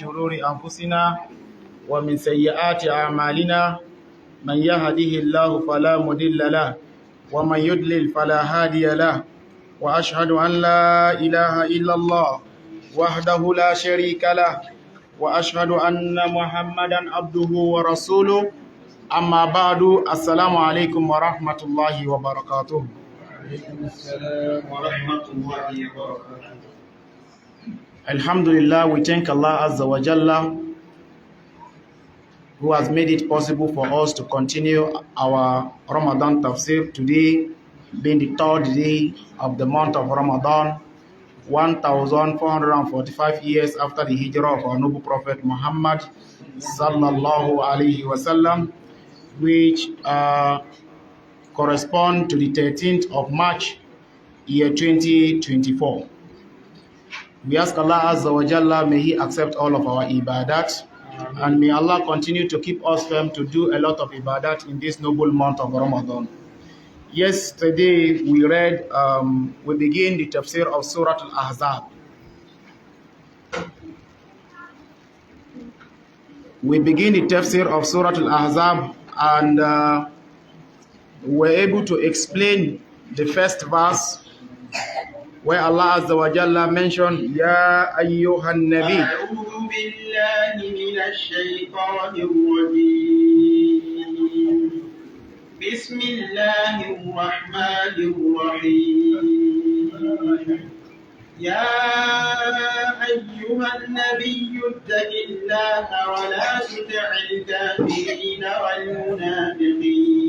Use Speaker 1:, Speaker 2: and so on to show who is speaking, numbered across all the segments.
Speaker 1: شرور أنفسنا ومن سيئات أعمالنا من يهده الله فلا مضل له ومن يضلل فلا هادي له وأشهد أن لا إله إلا الله وحده لا شريك له وأشهد أن محمدا عبده ورسوله أما بعد السلام عليكم ورحمة الله وبركاته. وعليكم السلام ورحمة الله وبركاته. Alhamdulillah, we thank Allah Azza wa Jalla who has made it possible for us to continue our Ramadan Tafseer today being the third day of the month of Ramadan, 1445 years after the hijrah of our noble Prophet Muhammad sallallahu alaihi wasallam, which correspond to the 13th of March, year 2024. We ask Allah Azza wa Jalla, may He accept all of our ibadat, and may Allah continue to keep us firm to do a lot of ibadat in this noble month of Ramadan. Yesterday we begin the tafsir of Suratul Ahzab. We begin the tafsir of Suratul Ahzab and we're able to explain the first verse where Allah Azza wa Jalla mentioned, Ya ayyuhan nabi. A'udhu billahi minash shaytanir rajim. Bismillahir rahmanir rahim. Ya ayyuhan nabi ittaqillaha wa la tuti'il kafirin wal munafiqin.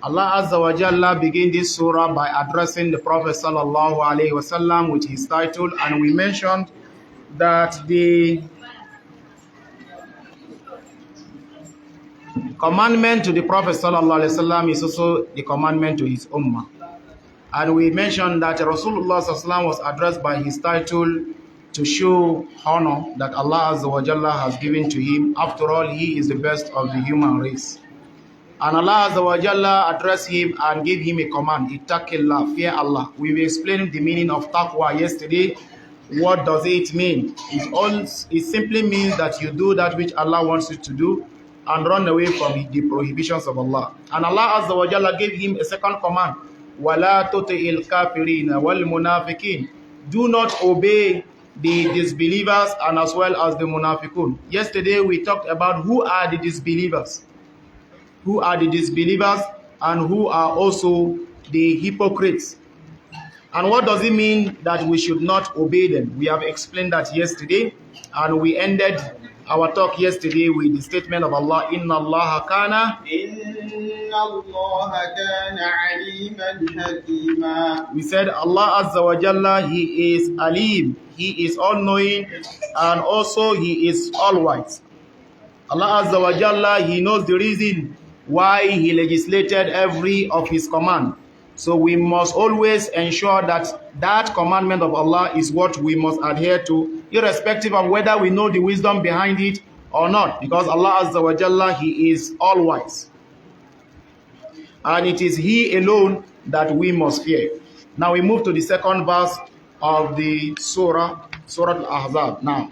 Speaker 1: Allah Azza wa Jalla began this surah by addressing the Prophet sallallahu alaihi wasallam with his title, and we mentioned that the commandment to the Prophet sallallahu alaihi wasallam is also the commandment to his ummah, and we mentioned that Rasulullah sallallahu alaihi wasallam was addressed by his title to show honor that Allah Azza wa Jalla has given to him. After all, he is the best of the human race. And Allah Azza wa Jalla addressed him and gave him a command, Ittaqillah, fear Allah. We explained the meaning of taqwa yesterday. What does it mean? It simply means that you do that which Allah wants you to do and run away from the prohibitions of Allah. And Allah Azza wa Jalla gave him a second command, وَلَا تُطِئِ الْكَافِرِينَ وَالْمُنَافِقِينَ. Do not obey the disbelievers and as well as the munafiqun. Yesterday we talked about who are the disbelievers. Who are the disbelievers and who are also the hypocrites. And what does it mean that we should not obey them? We have explained that yesterday, and we ended our talk yesterday with the statement of Allah, Inna Allah kana aliman hakima. We said Allah Azza wa Jalla, He is Alim, He is all-knowing, and also He is all-wise. Allah Azza wa Jalla, He knows the reason why He legislated every of His command. So we must always ensure that that commandment of Allah is what we must adhere to, irrespective of whether we know the wisdom behind it or not, because Allah Azza wa Jalla, He is all-wise. And it is He alone that we must fear. Now we move to the second verse of the Suratul Ahzab. Now,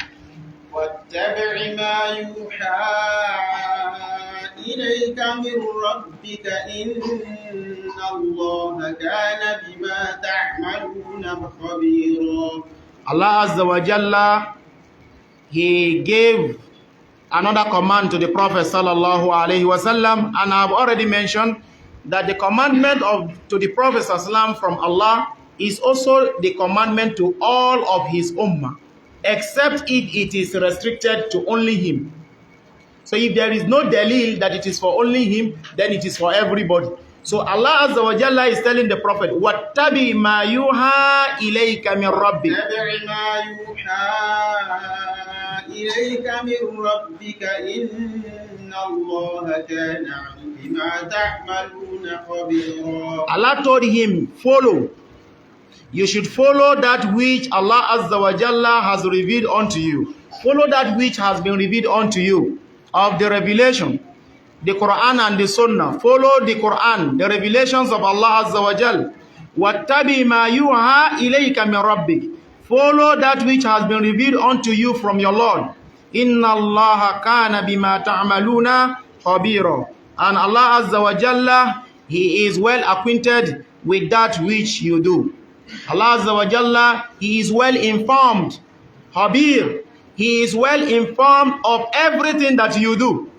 Speaker 1: وَاتَّبِعْ مَا يُوحَى إِلَيْكَ مِنْ رَبِّكَ إِنَّ اللَّهَ كَانَ بِمَا تَعْمَلُونَ خَبِيرًا. Allah Azza wa Jalla, He gave another command to the Prophet sallallahu alaihi wasallam, and I have already mentioned that the commandment to the Prophet sallallahu alaihi wasallam from Allah is also the commandment to all of his ummah, except if it is restricted to only him. So if there is no dalil that it is for only him, then it is for everybody. So Allah Azza wa Jalla is telling the Prophet, وَاتَّبِعْ مَا يُوحَى إِلَيْكَ مِنْ رَبِّكَ. وَاتَّبِعْ مَا يُوحَى إِلَيْكَ مِنْ رَبِّكَ إِنَّ اللَّهَ كَانَ بِمَا تَعْمَلُونَ خَبِيرًا. Allah told him, follow. You should follow that which Allah Azza wa Jalla has revealed unto you. Follow that which has been revealed unto you of the revelation. the Quran and the Sunnah. Follow the Quran, the revelations of Allah Azza wa Jal. وَاتَّبِي مَا يُوحَى إِلَيْكَ مِنْ رَبِّكَ. Follow that which has been revealed unto you from your Lord. إِنَّ اللَّهَ كَانَ بِمَا تَعْمَلُونَ خَبِيرًا. And Allah Azza wa Jalla, He is well acquainted with that which you do. Allah Azza wa Jalla, He is well informed. Khabir, He is well informed of everything that you do.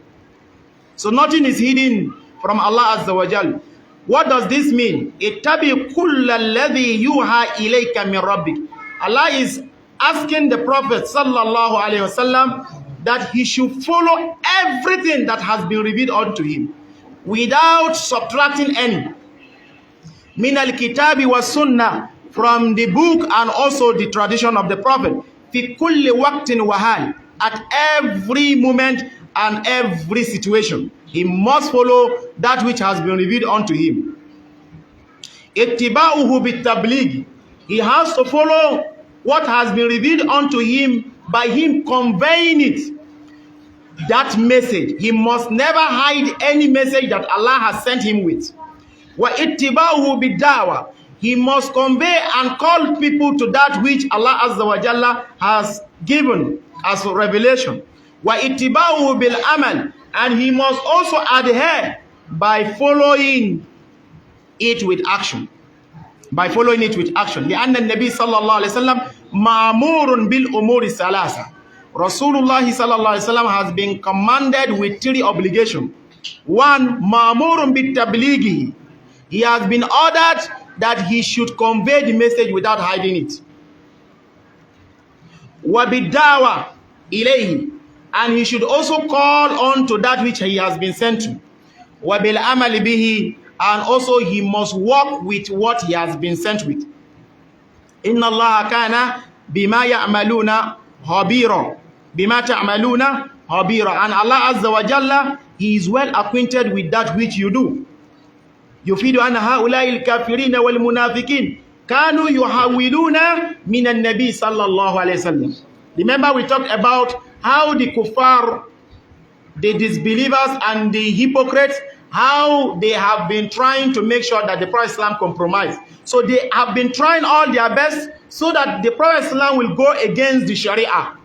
Speaker 1: So nothing is hidden from Allah Azza wa Jalla. What does this mean? Ittabi kulla alladhi yuha ilayka min rabbik. Allah is asking the Prophet sallallahu alaihi wasallam that he should follow everything that has been revealed unto him without subtracting any. Min al-kitabi wa sunnah, from the book and also the tradition of the Prophet. Fi kulli waqtin wa hal, at every moment and every situation. He must follow that which has been revealed unto him. Ittiba'uhu bit-tabligh. He has to follow what has been revealed unto him by him conveying it. That message. He must never hide any message that Allah has sent him with. Wa ittiba'uhu bid-da'wah. He must convey and call people to that which Allah Azza wa Jalla has given as a revelation. Wa ittiba'uhu bil amal. And he must also adhere by following it with action. By following it with action. لأن النبي صلى الله عليه وسلم مأمور بالأمور الثلاثة. Rasulullah sallallahu alaihi wasallam has been commanded with 3 obligations. 1, ma'murun bit-tablighi. He has been ordered that he should convey the message without hiding it. Wa bid-da'wa ilayhi. And he should also call on to that which he has been sent to. Wa bil amali bihi. And also he must work with what he has been sent with. Inna Allah kana bima ya'maluna khabira. Bima ta'maluna khabira. And Allah Azza wa Jalla, He is well acquainted with that which you do. Yufidu anna ha'ulai al-kafirina wal munafiqin kanu yuhawiluna min an-nabi sallallahu alayhi wasallam. Remember we talked about how the kuffar, the disbelievers and the hypocrites, how they have been trying to make sure that the Prophet Islam compromise. So they have been trying all their best so that the Prophet Islam will go against the Sharia.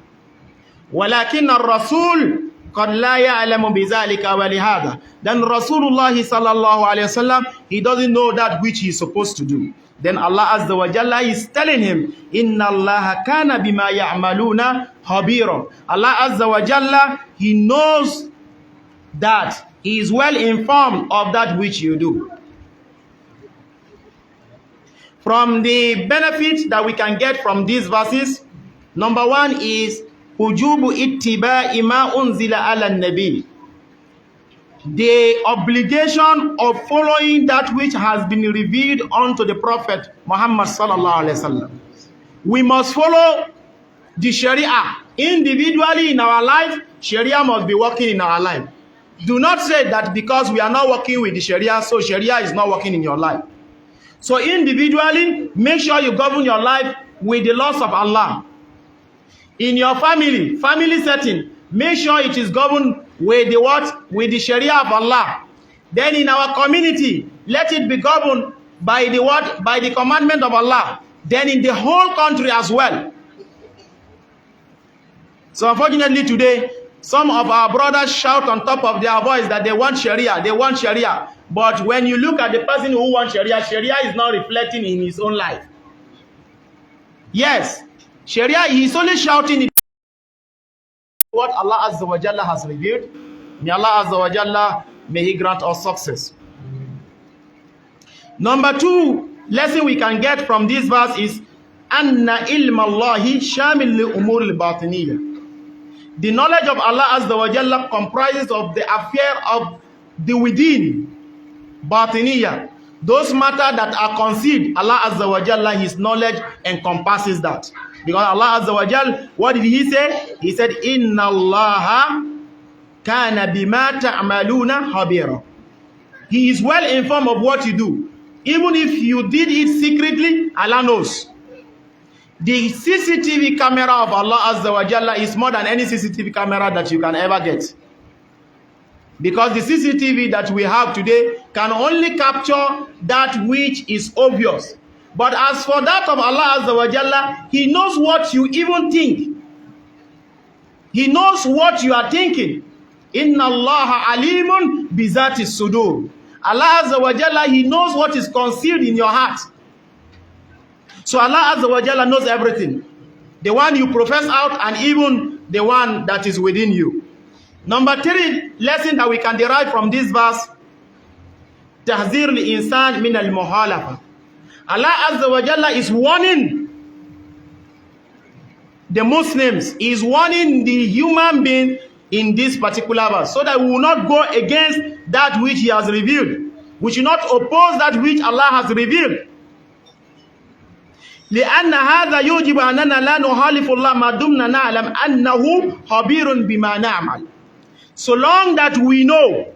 Speaker 1: وَلَكِنَّ الرَّسُولُ قَدْ لَا يَعْلَمُ بِذَلِكَ وَلِهَذَا. Then Rasulullah sallallahu alayhi wasallam, he doesn't know that which he's supposed to do. Then Allah Azza wa Jalla is telling him, Inna Allah kana bima ya'maluna khabira. Allah Azza wa Jalla, He knows that He is well informed of that which you do. From the benefits that we can get from these verses, number 1 is Hujubu ittiba'i ma unzila ala nabi. The obligation of following that which has been revealed unto the Prophet Muhammad sallallahu alaihi wasallam. We must follow the Sharia individually in our life. Sharia must be working in our life. Do not say that because we are not working with the Sharia, so Sharia is not working in your life. So individually, make sure you govern your life with the laws of Allah. In your family setting, make sure it is governed with the what? With the Sharia of Allah. Then in our community, let it be governed by the what? By the commandment of Allah. Then in the whole country as well. So unfortunately today, some of our brothers shout on top of their voice that they want Sharia, they want Sharia. But when you look at the person who wants Sharia, Sharia is not reflecting in his own life. Yes, Sharia, he is only shouting what Allah Azza wa Jalla has revealed. May Allah Azza wa Jalla, may He grant us success. Number 2 lesson we can get from this verse is Anna ilma Allahi shamil li umur al-batiniyya. The knowledge of Allah Azza wa Jalla comprises of the affair of the within, batiniyya. Those matters that are concealed, Allah Azza wa Jalla, His knowledge encompasses that. Because Allah Azza wa Jalla, what did He say? He said, Inna Allaha kana bima ta'maluna khabira. He is well informed of what you do. Even if you did it secretly, Allah knows. The CCTV camera of Allah Azza wa Jalla is more than any CCTV camera that you can ever get. Because the CCTV that we have today can only capture that which is obvious. But as for that of Allah Azza wa Jalla, He knows what you even think. He knows what you are thinking. Inna Allah alimun bizati sudur. Allah Azza wa Jalla, He knows what is concealed in your heart. So Allah Azza wa Jalla knows everything. The one you profess out and even the one that is within you. Number 3 lesson that we can derive from this verse. Tahzir al-insan min al-muhalafa. Allah Azza wa Jalla is warning the Muslims, He is warning the human being in this particular verse, so that we will not go against that which He has revealed. We should not oppose that which Allah has revealed. لأن هذا يوجب أننا لا نخالف الله ما دمنا نعلم أنه خبير بما نعمل. So long that we know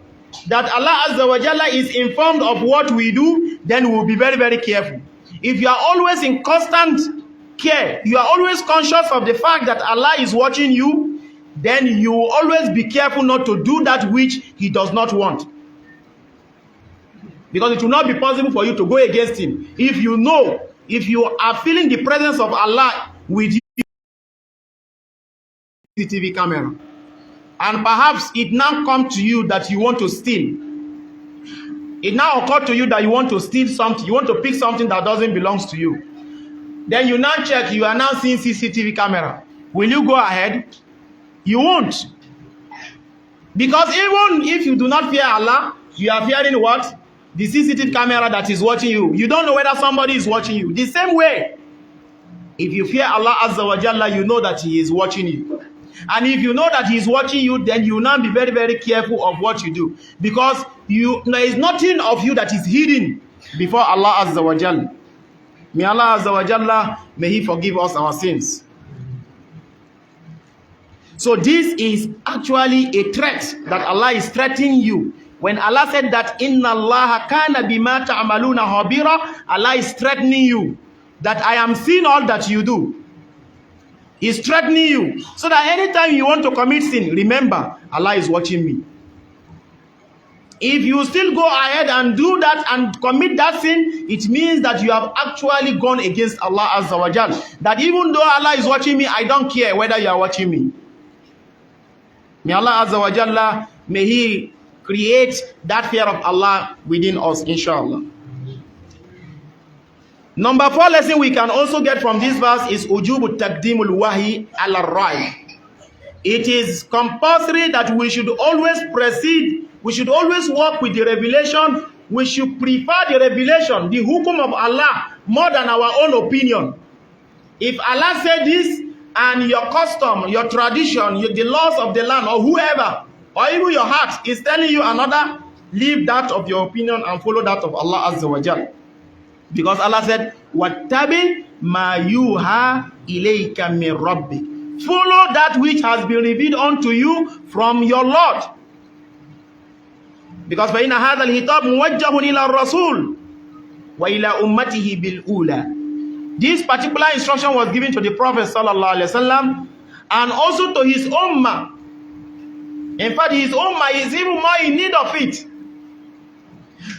Speaker 1: that Allah Azza wa Jalla is informed of what we do, then we will be very, very careful. If you are always in constant care, you are always conscious of the fact that Allah is watching you, then you will always be careful not to do that which He does not want. Because it will not be possible for you to go against Him. If you know, if you are feeling the presence of Allah with you, CCTV camera, and perhaps it now comes to you that you want to steal. It now occurred to you that you want to steal something, you want to pick something that doesn't belong to you. Then you now check, you are now seeing CCTV camera. Will you go ahead? You won't. Because even if you do not fear Allah, you are fearing what? The CCTV camera that is watching you. You don't know whether somebody is watching you. The same way, if you fear Allah Azza wa Jalla, you know that He is watching you. And if you know that He is watching you, then you will now be very, very careful of what you do. Because there is nothing of you that is hidden before Allah Azza wa Jalla. May Allah Azza wa Jalla, may He forgive us our sins. So this is actually a threat that Allah is threatening you. When Allah said that Inna Allah kana bima ta'maluna khabira, Allah is threatening you that I am seeing all that you do. He's threatening you so that anytime you want to commit sin, remember Allah is watching me. If you still go ahead and do that and commit that sin, it means that you have actually gone against Allah Azza wa Jal. That even though Allah is watching me, I don't care whether you are watching me. May Allah Azza wa Jalla, may He create that fear of Allah within us, inshallah. Number 4 lesson we can also get from this verse is ujubu taqdimul wahi ala rai. It is compulsory that we should always proceed, we should always work with the revelation, we should prefer the revelation, the hukum of Allah, more than our own opinion. If Allah said this, and your custom, your tradition, the laws of the land, or whoever, or even your heart is telling you another, leave that of your opinion and follow that of Allah Azza wa Jal. Because Allah said, وَاتَّبِعْ مَا يُوحَى إِلَيْكَ مِنْ رَبِّكَ. Follow that which has been revealed unto you from your Lord. Because فَإِنَّ هَذَا الْخِطَابُ مُوَجَّهٌ إِلَى الرَّسُولِ وَإِلَى أُمَّتِهِ بِالْأُولَى. This particular instruction was given to the Prophet sallallahu alaihi wasallam and also to his ummah. In fact, his ummah is even more in need of it.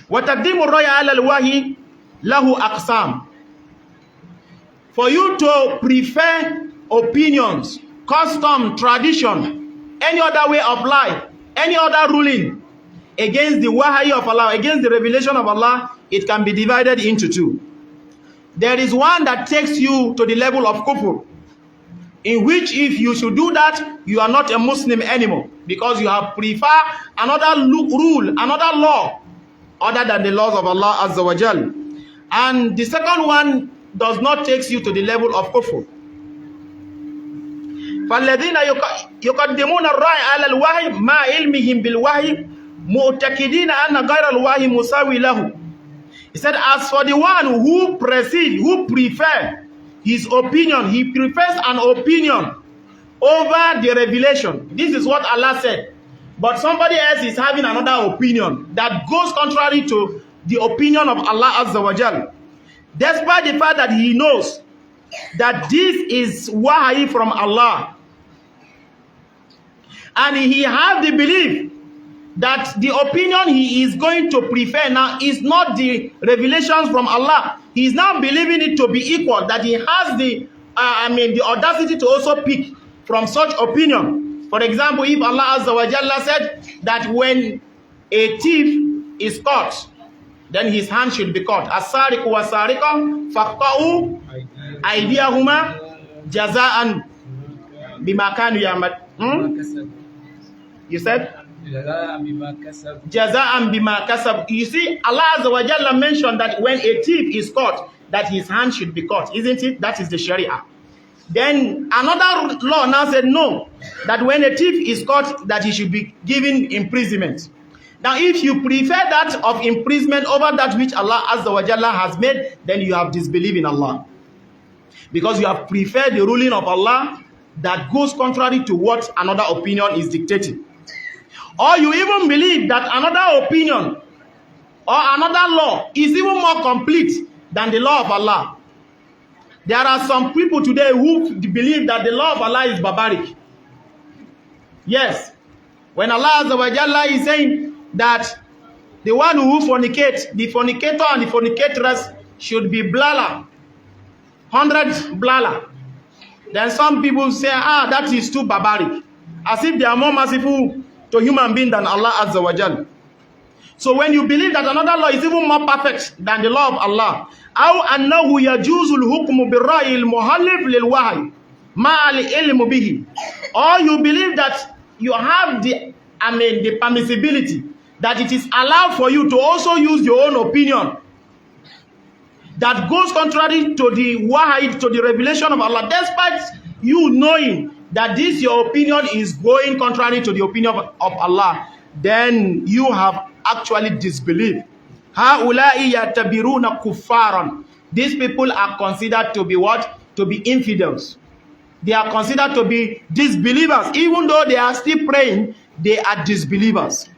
Speaker 1: وَتَقْدِيمُ الرَّيْءِ عَلَى الْوَحْيِ لَهُ أَقْسَامٌ. For you to prefer opinions, custom, tradition, any other way of life, any other ruling against the wahi of Allah, against the revelation of Allah, it can be divided into 2. There is one that takes you to the level of kufr, in which if you should do that, you are not a Muslim anymore, because you have preferred another rule, another law, other than the laws of Allah Azza wa Jal. And the second one does not take you to the level of kufr. فَالَّذِينَ يُقَدِّمُونَ الرَّأْيَ عَلَى الْوَحْيِ مَا عِلْمِهِمْ بِالْوَحْيِ مُعْتَقِدِينَ أَنَّ غَيْرَ الْوَحْيِ مُسَاوِي لَهُ. He said, as for the one who precedes, who prefer his opinion, he prefers an opinion over the revelation. This is what Allah said. But somebody else is having another opinion that goes contrary to the opinion of Allah Azza wa Jal. Despite the fact that he knows that this is wahi from Allah. And he has the belief that the opinion he is going to prefer now is not the revelations from Allah. He is now believing it to be equal, that he has the audacity to also pick from such opinion. For example, if Allah Azza wa Jalla said that when a thief is caught, then his hand should be cut. As-sariqu was-sariqa faqta'u aydiyahuma jaza'an bima kanu ya'mal. You said? Jaza'an bima kasab. You see, Allah Azza wa Jalla mentioned that when a thief is caught, that his hand should be cut, isn't it? That is the Sharia. Then another law now said no, that when a thief is caught, that he should be given imprisonment. Now, if you prefer that of imprisonment over that which Allah Azza wa Jalla has made, then you have disbelieved in Allah. Because you have preferred the ruling of Allah that goes contrary to what another opinion is dictating. Or you even believe that another opinion or another law is even more complete than the law of Allah. There are some people today who believe that the law of Allah is barbaric. Yes. When Allah Azza wa Jalla is saying that the one who fornicates, the fornicator and the fornicatress should be blala, 100 blala. Then some people say, that is too barbaric. As if they are more merciful to human beings than Allah Azza wa Jalla. So when you believe that another law is even more perfect than the law of Allah, أو أنه يجوز الحكم بالرأي المخالف للوحي مع العلم به, or you believe that you have the permissibility, that it is allowed for you to also use your own opinion that goes contrary to the wahy, to the revelation of Allah, despite you knowing that this your opinion is going contrary to the opinion of Allah, then you have actually disbelieved. هؤلاء يعتبرون كفارا. These people are considered to be what? To be infidels. They are considered to be disbelievers. Even though they are still praying, they are disbelievers.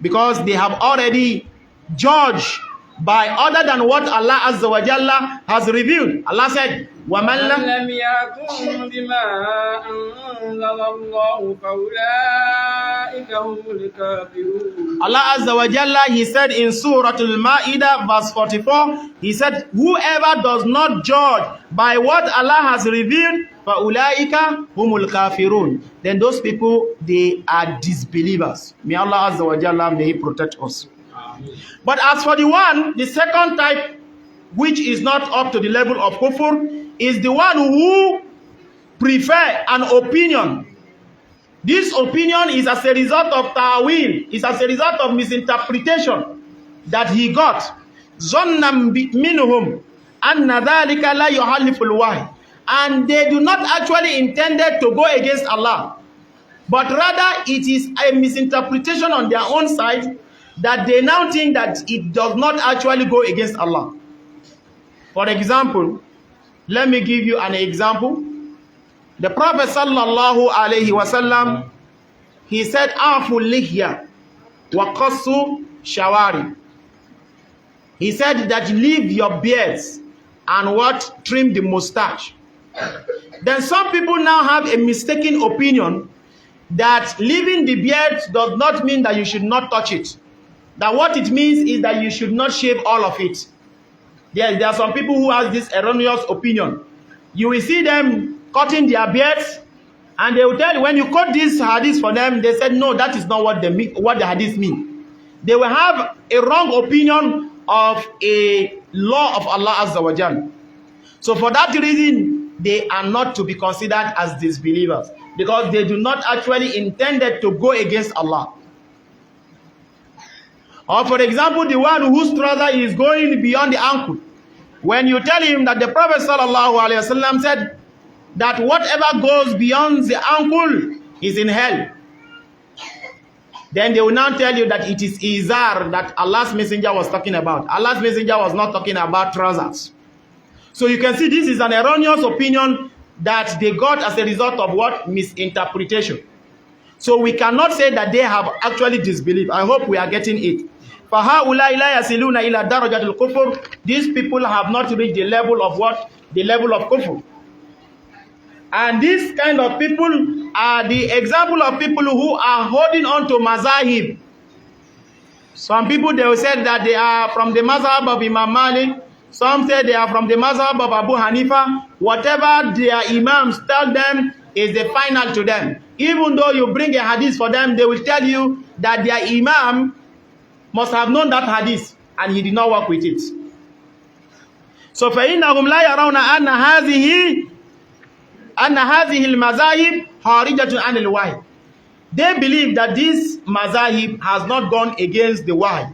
Speaker 1: Because they have already judged by other than what Allah Azza wa Jalla has revealed. Allah said, وَمَنْ لَمْ
Speaker 2: يَحْكُمْ بِمَا أَنزَلَ اللَّهُ فَأُولَٰئِكَ هُمُ الْكَافِرُونَ.
Speaker 1: Allah Azza wa Jalla, he said in Suratul Ma'idah verse 44, he said, whoever does not judge by what Allah has revealed, فَأُولَٰئِكَ هُمُ الْكَافِرُونَ. Then those people, they are disbelievers. May Allah Azza wa Jalla, may he protect us. But as for the one, the second type, which is not up to the level of kufr, is the one who prefer an opinion. This opinion is as a result of ta'wil, is as a result of misinterpretation that he got. Zannam minhum anna dhalika la yuhalliful wahy. And they do not actually intended to go against Allah, but rather it is a misinterpretation on their own side, that they now think that it does not actually go against Allah. For example, let me give you an example. The Prophet sallallahu alayhi wasallam, he said, "Afu lihya wa qassu shawari." He said that leave your beards and what? Trim the mustache. Then some people now have a mistaken opinion that leaving the beard does not mean that you should not touch it. That what it means is that you should not shave all of it. Yes, there are some people who have this erroneous opinion. You will see them cutting their beards, and they will tell you, when you cut this hadith for them, they said, no, that is not what the hadith mean. They will have a wrong opinion of a law of Allah Azza wa Jalla. So for that reason, they are not to be considered as disbelievers, because they do not actually intended to go against Allah. Or for example, the one whose trouser is going beyond the ankle. When you tell him that the Prophet sallallahu alaihi wasallam said that whatever goes beyond the ankle is in hell, then they will now tell you that it is izar that Allah's messenger was talking about. Allah's messenger was not talking about trousers. So you can see this is an erroneous opinion that they got as a result of what? Misinterpretation. So we cannot say that they have actually disbelieved. I hope we are getting it. These people have not reached the level of what? The level of kufr. And these kind of people are the example of people who are holding on to mazahib. Some people, they will say that they are from the mazhab of Imam Malik. Some say they are from the mazhab of Abu Hanifa. Whatever their imams tell them is the final to them. Even though you bring a hadith for them, they will tell you that their imam must have known that hadith and he did not work with it. So فَإِنَّهُمْ لَا يَرَوْنَ أَنَّ هَذِهِ الْمَذَاهِبْ خَارِجَةٌ عَنِ الْوَحْيِ. They believe that this mazahib has not gone against the wahy.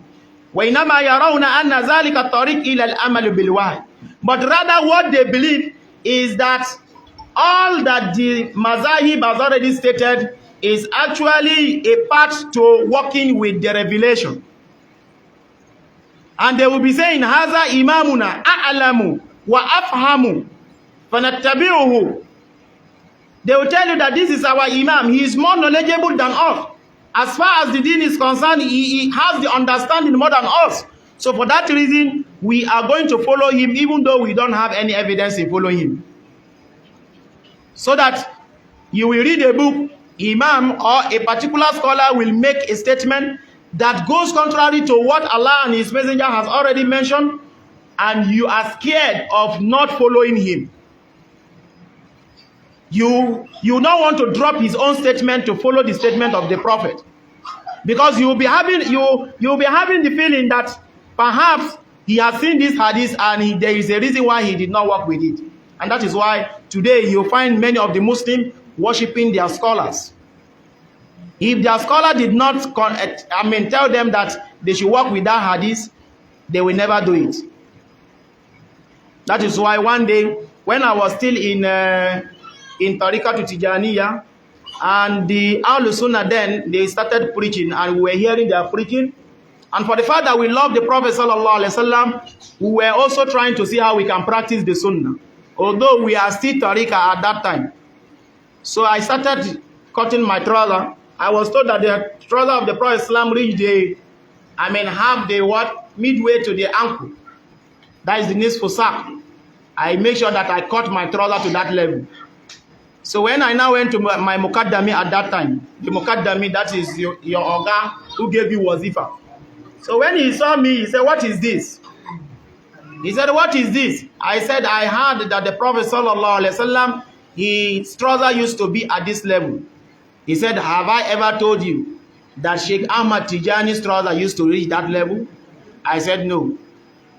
Speaker 1: وَإِنَّمَا يَرَوْنَ أَنَّ ذَلِكَ الطَّرِيقِ إِلَى الْأَمَلِ بِالْوَحْيِ. But rather what they believe is that all that the mazahib has already stated is actually a path to working with the revelation. And they will be saying, هَذَا إِمَامُنَا أَعْلَمُ وَأَفْهَمُ فَنَتَّبِعُهُ. They will tell you that this is our imam. He is more knowledgeable than us. As far as the deen is concerned, he has the understanding more than us. So for that reason, we are going to follow him even though we don't have any evidence in following him. So that you will read a book, imam or a particular scholar will make a statement that goes contrary to what Allah and his messenger has already mentioned, and you are scared of not following him. You don't want to drop his own statement to follow the statement of the prophet, because you'll be having the feeling that perhaps he has seen this hadith and there is a reason why he did not work with it. And that is why today you find many of the Muslims worshiping their scholars. If their scholar did not tell them that they should work with that hadith, they will never do it. That is why one day when I was still in Tariqa to Tijaniya, and the Ahlus Sunnah then, they started preaching and we were hearing their preaching. And for the fact that we love the Prophet sallallahu alaihi wasallam, we were also trying to see how we can practice the Sunnah, although we are still Tariqa at that time. So I started cutting my trouser. I was told that the trouser of the Prophet sallam reached half the midway to the ankle. That is the nisfu sack. I make sure that I cut my trouser to that level. So when I now went to my Mukaddami at that time, the Mukaddami, that is your Oga who gave you wazifa. So when he saw me, he said, "What is this?" He said, "What is this?" I said, "I heard that the Prophet sallallahu alaihi wasallam, his trouser used to be at this level." He said, "Have I ever told you that Sheikh Ahmad Tijani's trouser used to reach that level?" I said, "No."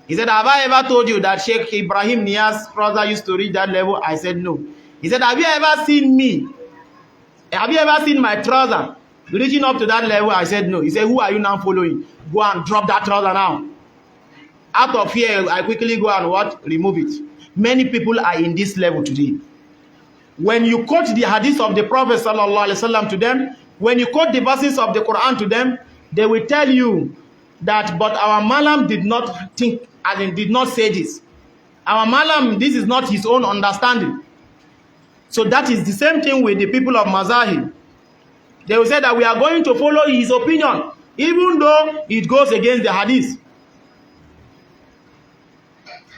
Speaker 1: He said, "Have I ever told you that Sheikh Ibrahim Niyaz's trouser used to reach that level?" I said, "No." He said, "Have you ever seen me? Have you ever seen my trouser reaching up to that level?" I said, "No." He said, "Who are you now following? Go and drop that trouser now." Out of fear, I quickly go and remove it. Many people are in this level today. When you quote the hadith of the Prophet sallallahu alaihi wasallam to them, when you quote the verses of the Quran to them, they will tell you that, "But our Malam did not think and did not say this. Our Malam, this is not his own understanding." So that is the same thing with the people of Mazahib. They will say that we are going to follow his opinion, even though it goes against the hadith.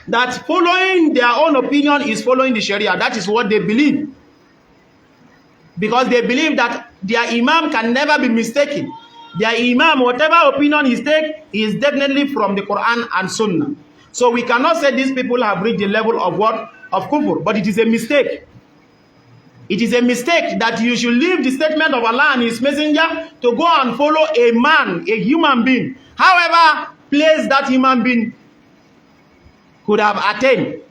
Speaker 1: That following their own opinion is following the Sharia. That is what they believe. Because they believe that their imam can never be mistaken. Their imam, whatever opinion he takes, is definitely from the Quran and Sunnah. So we cannot say these people have reached the level of what? Of kufr. But it is a mistake. It is a mistake that you should leave the statement of Allah and his messenger to go and follow a man, a human being, however place that human being could have attained.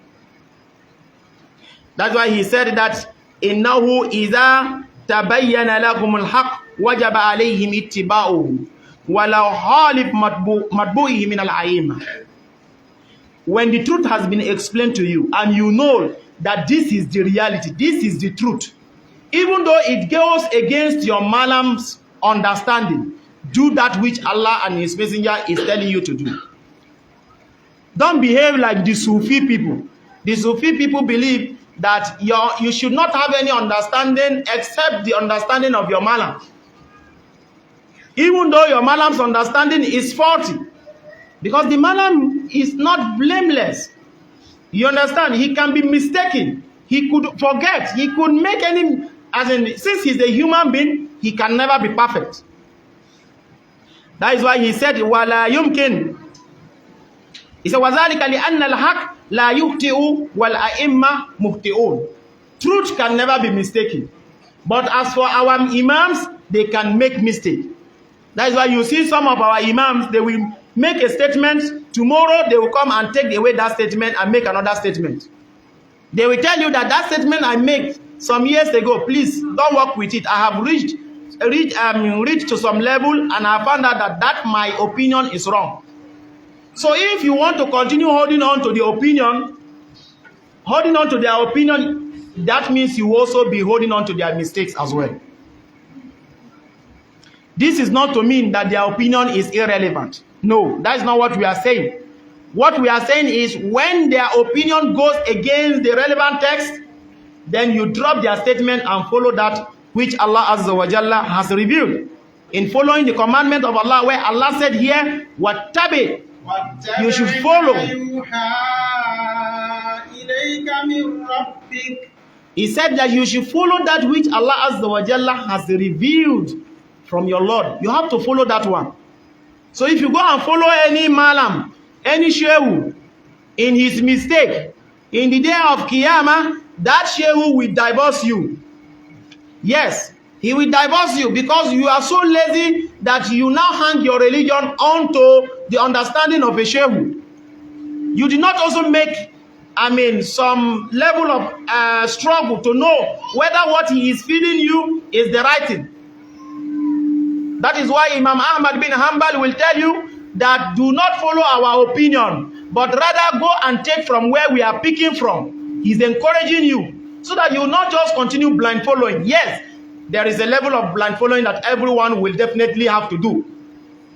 Speaker 1: That's why he said that innahu iza tabayyana lakumul haqq wajaba alayhim ittiba'uhu walau halif matbu'ihi min al-a'imah. When the truth has been explained to you and you know that this is the reality, this is the truth, even though it goes against your malam's understanding, do that which Allah and his messenger is telling you to do. Don't behave like the Sufi people. The Sufi people believe that you should not have any understanding except the understanding of your malam. Even though your malam's understanding is faulty, because the malam is not blameless. You understand? He can be mistaken. he could forget, he could make any, as in, since he's a human being, he can never be perfect. That is why he said, وَلَا يُمْكِنْ. He said, وَذَلِكَ لِأَنَّ الْحَقِّ لَا يُخْطِئُ وَالْأَئِمَّةُ مُخْطِئُونَ. Truth can never be mistaken. But as for our imams, they can make mistake. That is why you see some of our imams, they will make a statement, tomorrow they will come and take away that statement and make another statement. They will tell you that that statement I made some years ago, please don't work with it. I have reached to some level and I found out that my opinion is wrong. So if you want to continue holding on to the opinion, holding on to their opinion, that means you also be holding on to their mistakes as well. This is not to mean that their opinion is irrelevant. No, that is not what we are saying. What we are saying is when their opinion goes against the relevant text, then you drop their statement and follow that which Allah Azza wa Jalla has revealed. In following the commandment of Allah, where Allah said here, "Wattabi," you should follow. He said that you should follow that which Allah Azza wa Jalla has revealed from your Lord. You have to follow that one. So if you go and follow any malam, any shehu in his mistake, in the day of Qiyamah, that shehu will divorce you. Yes, he will divorce you because you are so lazy that you now hang your religion onto the understanding of a shehu. You did not also make, some level of struggle to know whether what he is feeding you is the right thing. That is why Imam Ahmad bin Hanbal will tell you that do not follow our opinion, but rather go and take from where we are picking from. He's encouraging you so that you will not just continue blind following. Yes, there is a level of blind following that everyone will definitely have to do.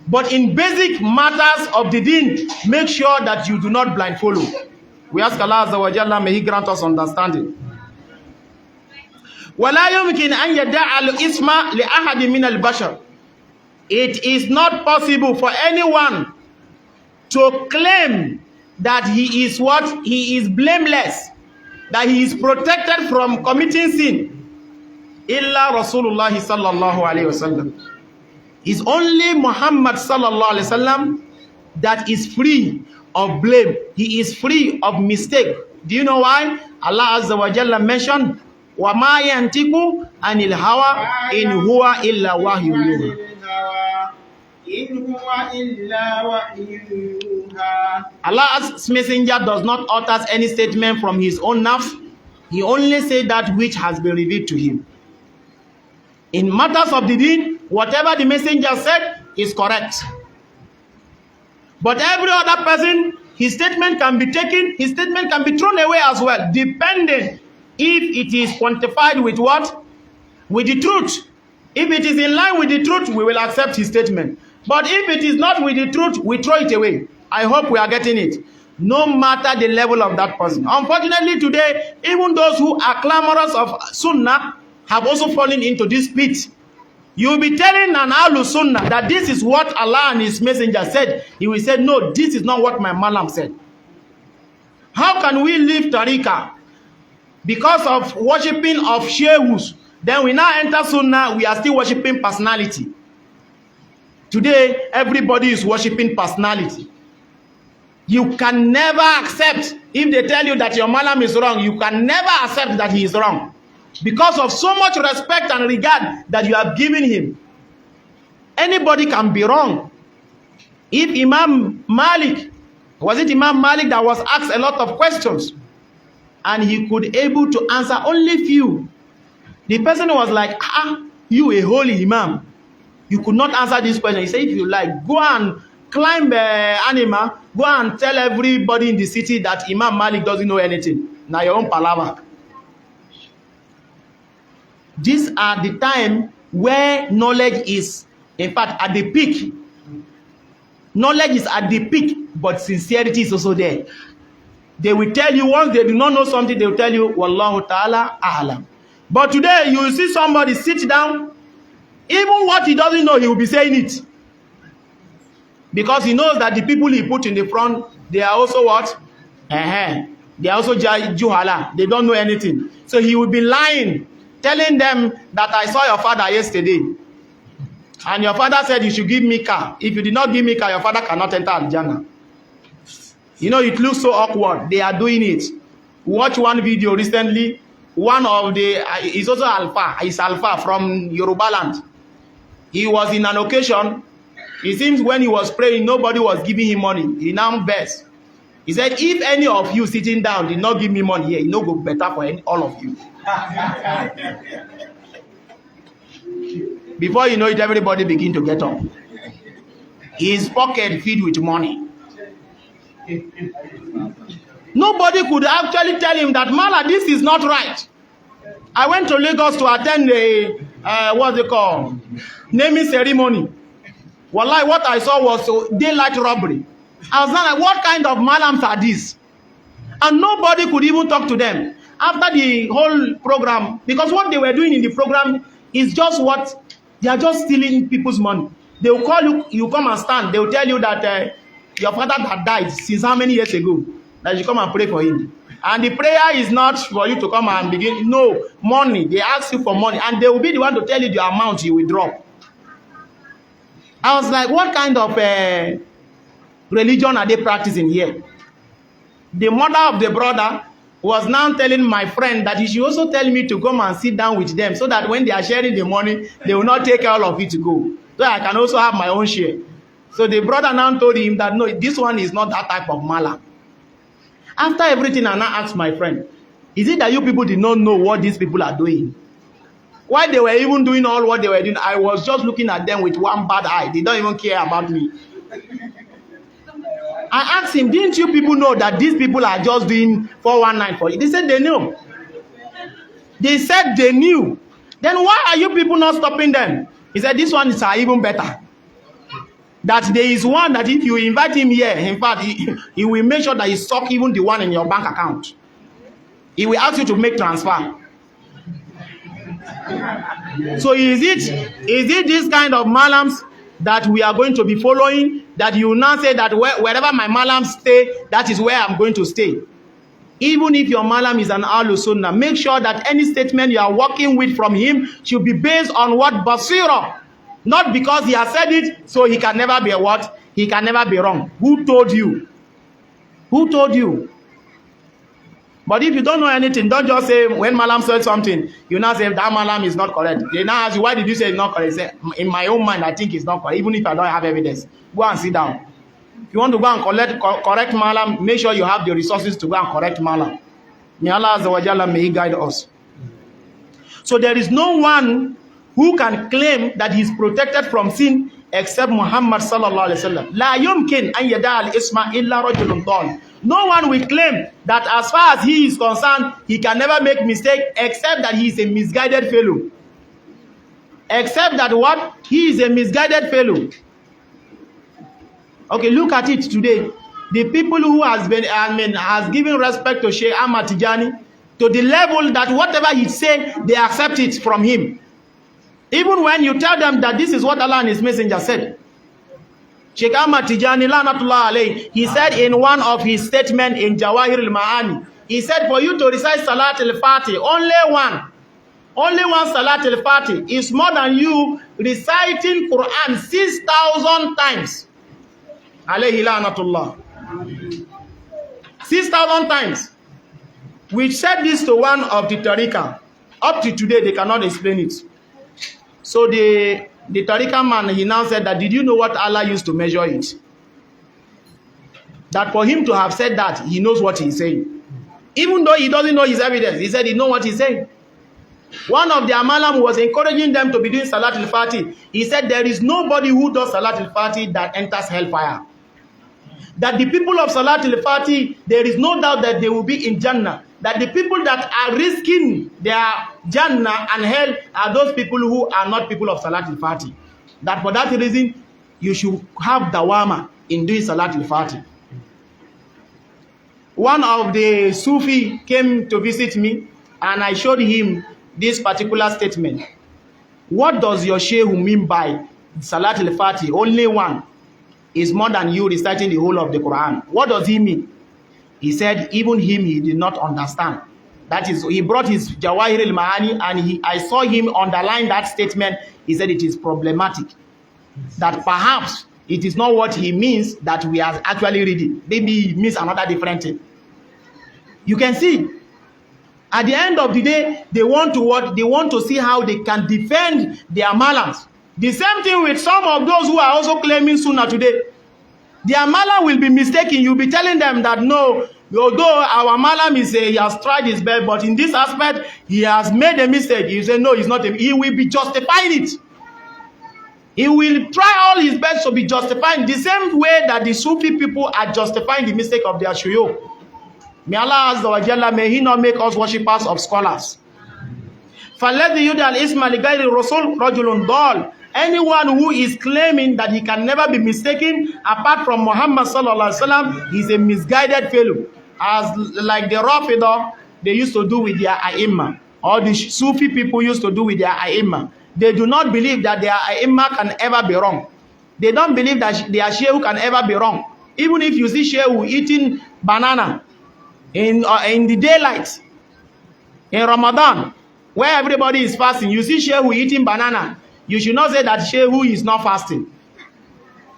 Speaker 1: But in basic matters of the deen, make sure that you do not blind follow. We ask Allah Azza wa Jalla, may He grant us understanding. وَلَا يُمْكِنْ أَنْ يَدَعَ الْإِسْمَ لِأَحَدٍ مِنَ الْبَشَرِ. It is not possible for anyone to claim that he is what? He is blameless, that he is protected from committing sin. Illa Rasulullah sallallahu alayhi wasallam. It's only Muhammad sallallahu alayhi wasallam that is free of blame. He is free of mistake. Do you know why? Allah Azza wa Jalla mentioned, وَمَا يَنْتِقُ عَنِ الْهَوَىٰ إِنْ هُوَ إِلَّا وَحْيٌ يُوحَىٰ. Allah's messenger does not utter any statement from his own nafs. He only says that which has been revealed to him. In matters of the deen, whatever the messenger said is correct. But every other person, his statement can be taken, his statement can be thrown away as well, depending if it is quantified with what? With the truth. If it is in line with the truth, we will accept his statement. But if it is not with the truth, we throw it away. I hope we are getting it. No matter the level of that person. Unfortunately today, even those who are clamorous of Sunnah have also fallen into this pit. You will be telling an Ahlul Sunnah that this is what Allah and His Messenger said. He will say, no, this is not what my Malam said. How can we leave Tariqah because of worshipping of Shehus? Then we now enter Sunnah, we are still worshipping personality. Today, everybody is worshipping personality. You can never accept, if they tell you that your Malam is wrong, you can never accept that he is wrong. Because of so much respect and regard that you have given him. Anybody can be wrong. If Imam Malik, was it Imam Malik that was asked a lot of questions and he could able to answer only few? The person was like, you a holy Imam, you could not answer this question. He said, if you like, go and climb an animal, go and tell everybody in the city that Imam Malik doesn't know anything. Now your own palaver. These are the time where knowledge is, in fact, at the peak. Knowledge is at the peak, but sincerity is also there. They will tell you, once they do not know something, they will tell you, Wallahu ta'ala a'lam. But today, you will see somebody sit down, even what he doesn't know, he will be saying it. Because he knows that the people he put in the front, they are also what? They are also juhala. They don't know anything. So he will be lying, telling them that I saw your father yesterday. And your father said you should give me car. If you did not give me car, your father cannot enter Al-Jannah. You know, it looks so awkward. They are doing it. Watch one video recently. One of the, he's also Alpha. He's Alpha from Yoruba land. He was in an occasion. It seems when he was praying, nobody was giving him money. He now begs. He said, if any of you sitting down did not give me money here, it no go better for all of you. Before you know it, everybody begin to get up. His pocket filled with money. Nobody could actually tell him that, Mala, this is not right. I went to Lagos to attend a, what's it called? Naming ceremony. Wallahi, what I saw was daylight robbery. I was like, what kind of malams are these? And nobody could even talk to them after the whole program, because what they were doing in the program is just what they are just stealing people's money. They will call you, you come and stand. They will tell you that your father had died since how many years ago, that you come and pray for him. And the prayer is not for you to come and begin. No, money. They ask you for money, and they will be the one to tell you the amount you will drop. I was like, what kind of religion are they practicing here? The mother of the brother was now telling my friend that he should also tell me to come and sit down with them, so that when they are sharing the money, they will not take all of it to go. So I can also have my own share. So the brother now told him that, no, this one is not that type of mala. After everything, I now asked my friend, is it that you people did not know what these people are doing? Why they were even doing all what they were doing, I was just looking at them with one bad eye. They don't even care about me. I asked him, didn't you people know that these people are just doing 419 for you? They said they knew. They said they knew. Then why are you people not stopping them? He said, this one is even better. That there is one that if you invite him here, in fact, he will make sure that he suck even the one in your bank account. He will ask you to make transfer. So is it this kind of malams that we are going to be following, that you now say that wherever my malams stay, that is where I'm going to stay? Even if your malam is an Ahlul Sunnah, make sure that any statement you are working with from him should be based on what Basira. Not because he has said it, so he can never be a what? He can never be wrong. Who told you? Who told you? But if you don't know anything, don't just say, when Malam said something, you now say, that Malam is not correct. They now ask you, why did you say it's not correct? Say, in my own mind, I think it's not correct, even if I don't have evidence. Go and sit down. If you want to go and correct Malam, make sure you have the resources to go and correct Malam. May Allah Azza wa Jalla, may He guide us. So there is no one who can claim that he is protected from sin except Muhammad sallallahu alaihi wasallam. La yumkin an yada al-isma illa rajulun dal. No one will claim that as far as he is concerned, he can never make mistake except that he is a misguided fellow. Except that what? He is a misguided fellow. Okay, look at it today. The people who has given respect to Sheikh Ahmad Tijani to the level that whatever he say, they accept it from him. Even when you tell them that this is what Allah and His Messenger said. Sheikh Ahmad Tijani, Lanatullah alayhi, he said in one of his statements in Jawahir al-Ma'ani, he said for you to recite Salat al-Fatih, only one Salat al-Fatih is more than you reciting Quran 6,000 times. Alayhi Lanatullah. 6,000 times. We said this to one of the Tariqah. Up to today, they cannot explain it. So the Tariqah man, he now said that, did you know what Allah used to measure it? That for him to have said that, he knows what he's saying. Even though he doesn't know his evidence, he said he knows what he's saying. One of the Amalam was encouraging them to be doing Salat al-Fatih. He said there is nobody who does Salat al-Fatih that enters hellfire. That the people of Salat al-Fatih, there is no doubt that they will be in Jannah. That the people that are risking their Jannah and hell are those people who are not people of Salat al-Fatih. That for that reason, you should have dawama in doing Salat al-Fatih. One of the Sufi came to visit me, and I showed him this particular statement. What does your Sheikh mean by Salat al-Fatih? Only one is more than you reciting the whole of the Quran. What does he mean? He said even him, he did not understand. That is, he brought his Jawahir al-Ma'ani and I saw him underline that statement. He said it is problematic. That perhaps it is not what he means that we are actually reading. Maybe he means another different thing. You can see, at the end of the day, they want to what? They want to see how they can defend their malams. The same thing with some of those who are also claiming Sunnah today. Their malam will be mistaken. You'll be telling them that no, although our malam is he has tried his best, but in this aspect, he has made a mistake. You say no, it's not. He will be justifying it. He will try all his best to be justifying the same way that the Sufi people are justifying the mistake of their shuyukh. May Allah Azza wa Jalla, may He not make us worshippers of scholars. فَالَّذِي يُدْعَ الْإِسْمَ لِغَيْرِ الرَّسُولِ رَجُلٌ ضَالٌ. Anyone who is claiming that he can never be mistaken apart from Muhammad sallallahu alaihi wasallam is a misguided fellow. As like the Rafidah, they used to do with their A'imma, or the Sufi people used to do with their A'imma. They do not believe that their A'imma can ever be wrong. They don't believe that their Shehu can ever be wrong. Even if you see Shehu eating banana in the daylight, in Ramadan, where everybody is fasting, you see Shehu eating banana, you should not say that Shehu is not fasting.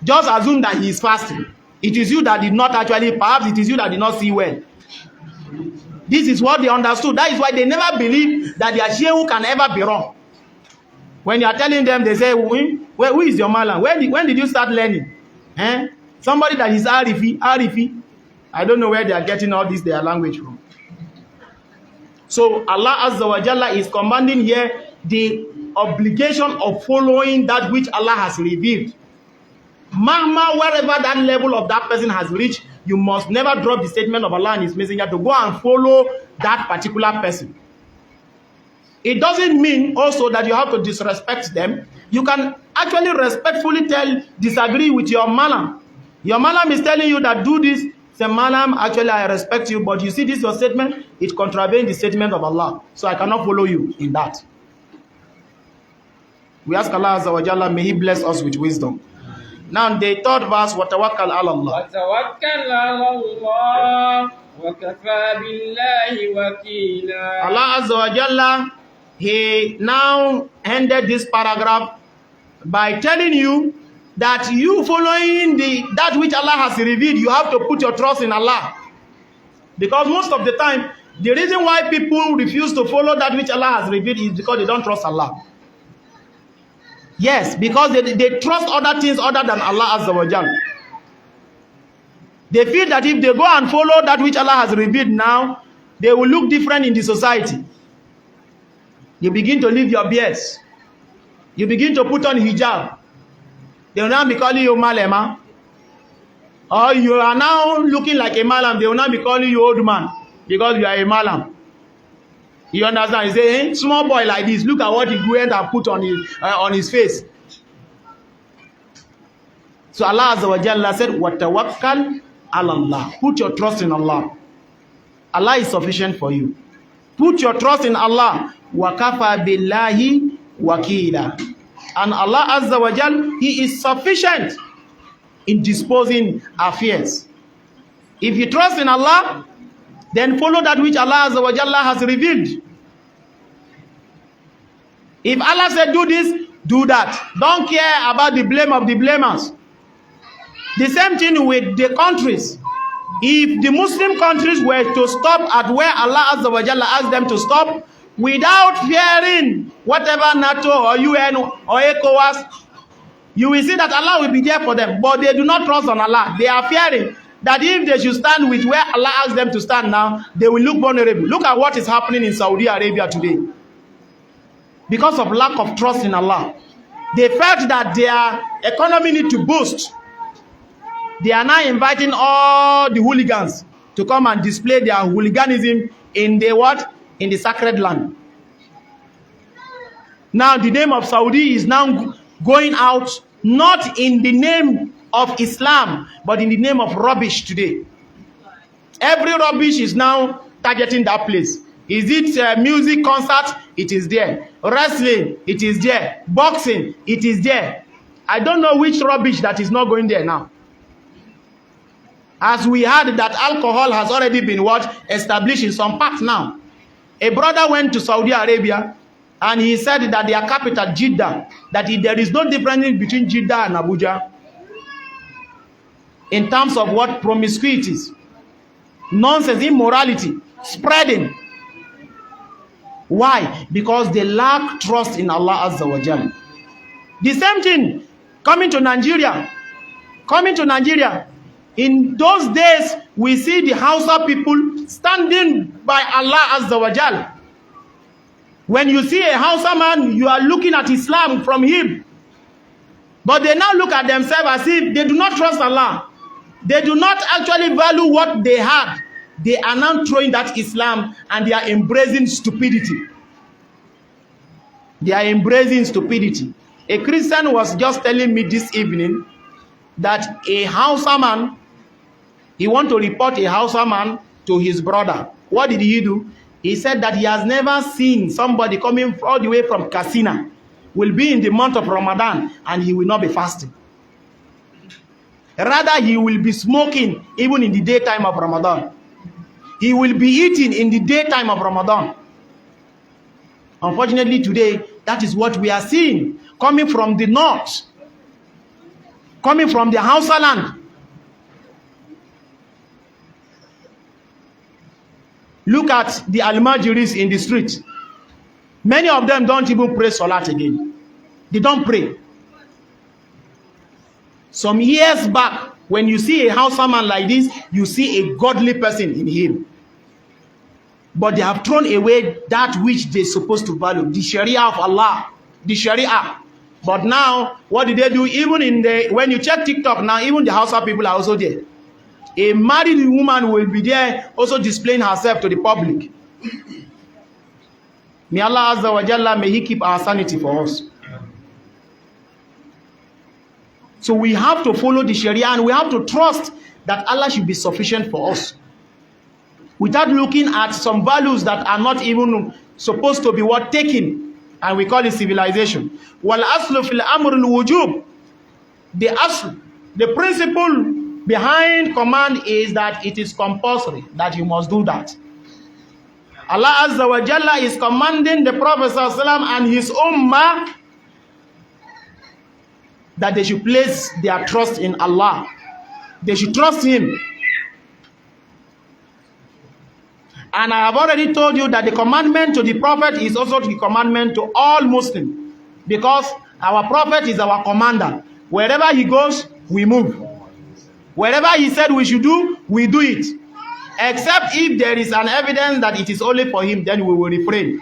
Speaker 1: Just assume that he is fasting. It is you that did not actually, perhaps it is you that did not see well. This is what they understood. That is why they never believe that their Shehu can ever be wrong. When you are telling them, they say, who is your malam? When did you start learning? Somebody that is Arifi. I don't know where they are getting all this their language from. So Allah Azza wa Jalla is commanding here the obligation of following that which Allah has revealed. Mahma, wherever that level of that person has reached, you must never drop the statement of Allah and His Messenger to go and follow that particular person. It doesn't mean also that you have to disrespect them. You can actually respectfully disagree with your malam. Your malam is telling you that do this. Say, malam, actually I respect you, but you see this your statement, it contravenes the statement of Allah. So I cannot follow you in that. We ask Allah Azza wa Jalla, may He bless us with wisdom. Now the third verse, وَتَوَكَّلْ عَلَى اللَّهِ.
Speaker 2: وَتَوَكَّلْ عَلَى اللَّهِ وَكَفَى بِاللَّهِ وَكِيلًا.
Speaker 1: Allah Azza wa Jalla, He now ended this paragraph by telling you that you following that which Allah has revealed, you have to put your trust in Allah. Because most of the time, the reason why people refuse to follow that which Allah has revealed is because they don't trust Allah. Yes, because they trust other things other than Allah Azza wa Jalla. They feel that if they go and follow that which Allah has revealed now, they will look different in the society. You begin to leave your beards. You begin to put on hijab. They will now be calling you malema. Or you are now looking like a malam. They will now be calling you old man because you are a malam. You understand? You say, hey, small boy like this, look at what he went and put on his face. So Allah Azza wa Jalla said, وَتَوَكَّلْ عَلَى اللَّهِ. Put your trust in Allah. Allah is sufficient for you. Put your trust in Allah. وَكَفَى بِاللَّهِ وَكِيلًا. And Allah Azza wa Jalla, He is sufficient in disposing affairs. If you trust in Allah, then follow that which Allah Azza wa Jalla has revealed. If Allah said do this, do that. Don't care about the blame of the blamers. The same thing with the countries. If the Muslim countries were to stop at where Allah Azza wa Jalla asked them to stop, without fearing whatever NATO or UN or ECOWAS, you will see that Allah will be there for them. But they do not trust on Allah. They are fearing that if they should stand with where Allah asked them to stand now, they will look vulnerable. Look at what is happening in Saudi Arabia today. Because of lack of trust in Allah. They felt that their economy need to boost. They are now inviting all the hooligans to come and display their hooliganism in the what? In the sacred land. Now the name of Saudi is now going out not in the name of Islam, but in the name of rubbish today. Every rubbish is now targeting that place. Is it music concert? It is there. Wrestling? It is there. Boxing? It is there. I don't know which rubbish that is not going there now. As we heard that alcohol has already been established in some parts now. A brother went to Saudi Arabia and he said that their capital, Jeddah, that there is no difference between Jeddah and Abuja in terms of what promiscuity is. Nonsense, immorality, spreading. Why? Because they lack trust in Allah Azza wa Jalla. The same thing coming to Nigeria. In those days, we see the Hausa people standing by Allah Azza wa Jalla. When you see a Hausa man, you are looking at Islam from him. But they now look at themselves as if they do not trust Allah. They do not actually value what they had. They are now throwing that Islam and they are embracing stupidity. They are embracing stupidity. A Christian was just telling me this evening that a Hausa man, he want to report a Hausa man to his brother. What did he do? He said that he has never seen somebody coming all the way from Katsina, will be in the month of Ramadan, and he will not be fasting. Rather, he will be smoking even in the daytime of Ramadan. He will be eating in the daytime of Ramadan. Unfortunately, today, that is what we are seeing coming from the north, coming from the Hausa land. Look at the Almajiris in the street. Many of them don't even pray Salat again. They don't pray. Some years back, when you see a Hausa man like this, you see a godly person in him. But they have thrown away that which they're supposed to value, the Sharia of Allah, the Sharia. But now, what did they do? Even when you check TikTok now, even the Hausa people are also there. A married woman will be there also displaying herself to the public. May Allah Azza wa Jalla, may He keep our sanity for us. So we have to follow the Sharia and we have to trust that Allah should be sufficient for us. Without looking at some values that are not even supposed to be taken, and we call it civilization. Wal aslu fil amr al wujub. The asl, the principle behind command is that it is compulsory, that you must do that. Allah Azza wa Jalla is commanding the Prophet ﷺ and his ummah that they should place their trust in Allah. They should trust Him. And I have already told you that the commandment to the Prophet is also the commandment to all Muslims. Because our Prophet is our commander. Wherever he goes, we move. Wherever he said we should do, we do it. Except if there is an evidence that it is only for him, then we will refrain.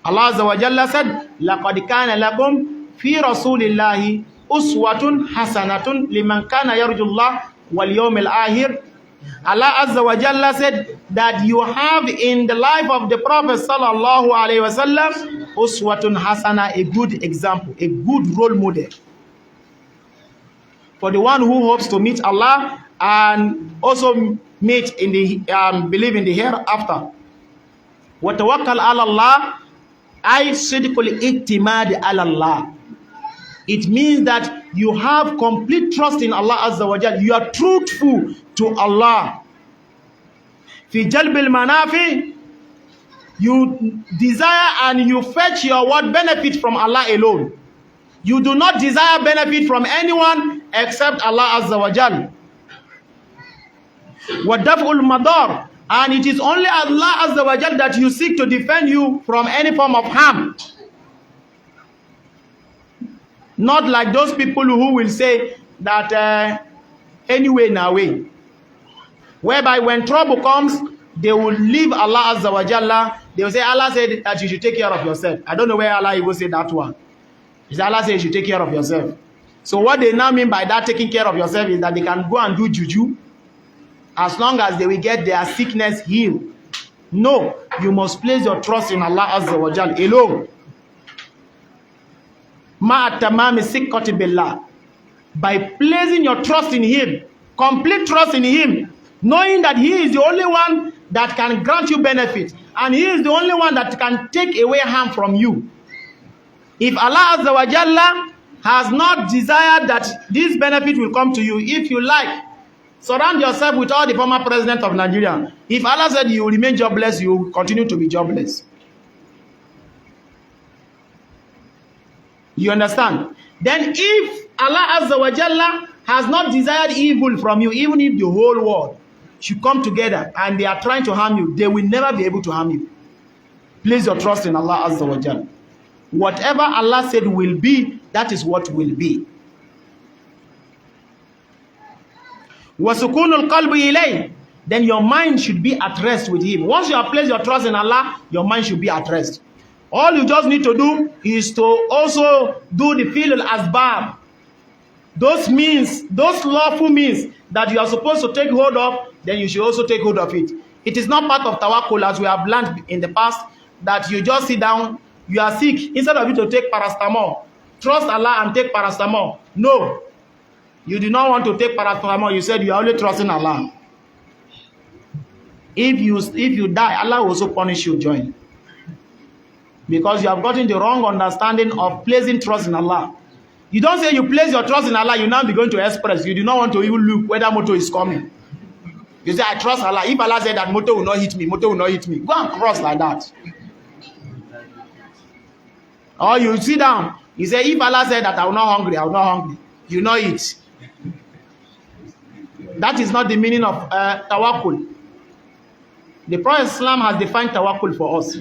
Speaker 1: Allah Azza wa Jalla said, لَقَدْ كَانَ لَكُمْ فِي رَسُولِ اللَّهِ أُسْوَةٌ حَسَنَةٌ لِمَنْ كَانَ يَرْجُ اللَّهَ وَالْيَوْمِ الْآخِرِ. Allah Azza wa Jalla said that you have in the life of the Prophet sallallahu alaihi wasallam uswatun hasana, a good example, a good role model for the one who hopes to meet Allah and also meet in the believe in the hereafter. Wa tawakkal ala Allah ay sidqul i'timad ala Allah. It means that you have complete trust in Allah Azza wa Jalla. You are truthful to Allah. Fi jalbil manafi, you desire and you fetch your benefit from Allah alone. You do not desire benefit from anyone except Allah Azza wa Jalla. Wa daf'ul madar, and it is only Allah Azza wa Jalla that you seek to defend you from any form of harm. Not like those people who will say that anyway now way. Whereby when trouble comes, they will leave Allah Azza wa Jalla. They will say, Allah said that you should take care of yourself. I don't know where Allah will say that one. Allah said you should take care of yourself. So what they now mean by that taking care of yourself is that they can go and do juju as long as they will get their sickness healed. No, you must place your trust in Allah Azza wa Jalla alone. By placing your trust in Him, complete trust in Him, knowing that He is the only one that can grant you benefit, and He is the only one that can take away harm from you. If Allah Azza wa Jalla has not desired that this benefit will come to you. If you like, surround yourself with all the former presidents of Nigeria. If Allah said you will remain jobless, you will continue to be jobless. You understand? Then if Allah Azza wa Jalla has not desired evil from you, even if the whole world should come together and they are trying to harm you, they will never be able to harm you. Place your trust in Allah Azza wa Jalla. Whatever Allah said will be, that is what will be. وَسُكُونُ الْقَلْبِ إِلَيْهِ. Then your mind should be at rest with Him. Once you have placed your trust in Allah, your mind should be at rest. All you just need to do is to also do the Suratul Ahzab. Those means, those lawful means that you are supposed to take hold of, then you should also take hold of it. It is not part of tawakkul, as we have learned in the past, that you just sit down, you are sick, instead of you to take paracetamol, trust Allah and take paracetamol. No, you do not want to take paracetamol. You said you are only trusting Allah. If you die, Allah will also punish you join. Because you have gotten the wrong understanding of placing trust in Allah. You don't say you place your trust in Allah, you now be going to express. You do not want to even look whether motor is coming. You say, I trust Allah. If Allah said that motor will not hit me, motor will not hit me. Go and cross like that. Or you sit down. You say, if Allah said that I will not hungry, I will not hungry. You know it. That is not the meaning of tawakkul. The Prophet Islam has defined tawakkul for us.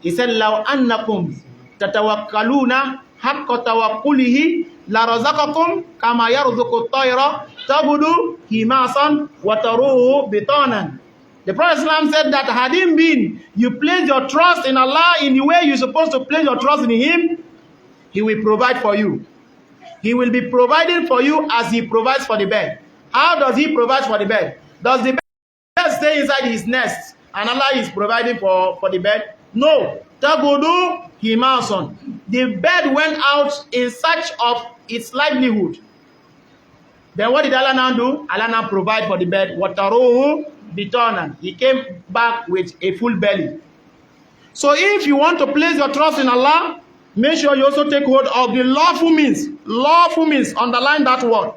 Speaker 1: He said, لَوْ أَنَّكُمْ تَتَوَكَّلُونَ حَقَّ تَوَكُّلِهِ لَرَزَقَكُمْ كَمَا يَرْزُقُ الطَّيْرَ تَغْدُو خِمَاصًا وَتَرُوهُ بِطَانًا. The Prophet Islam said that had it been you place your trust in Allah in the way you're supposed to place your trust in Him, He will provide for you. He will be providing for you as He provides for the bird. How does He provide for the bird? Does the bird stay inside his nest and Allah is providing for the bird? No. Tagudu himason. The bird went out in search of its livelihood. Then what did Allah now do? Allah now provide for the bird. Wataruhu bitanan. He came back with a full belly. So if you want to place your trust in Allah, make sure you also take hold of the lawful means. Lawful means. Underline that word.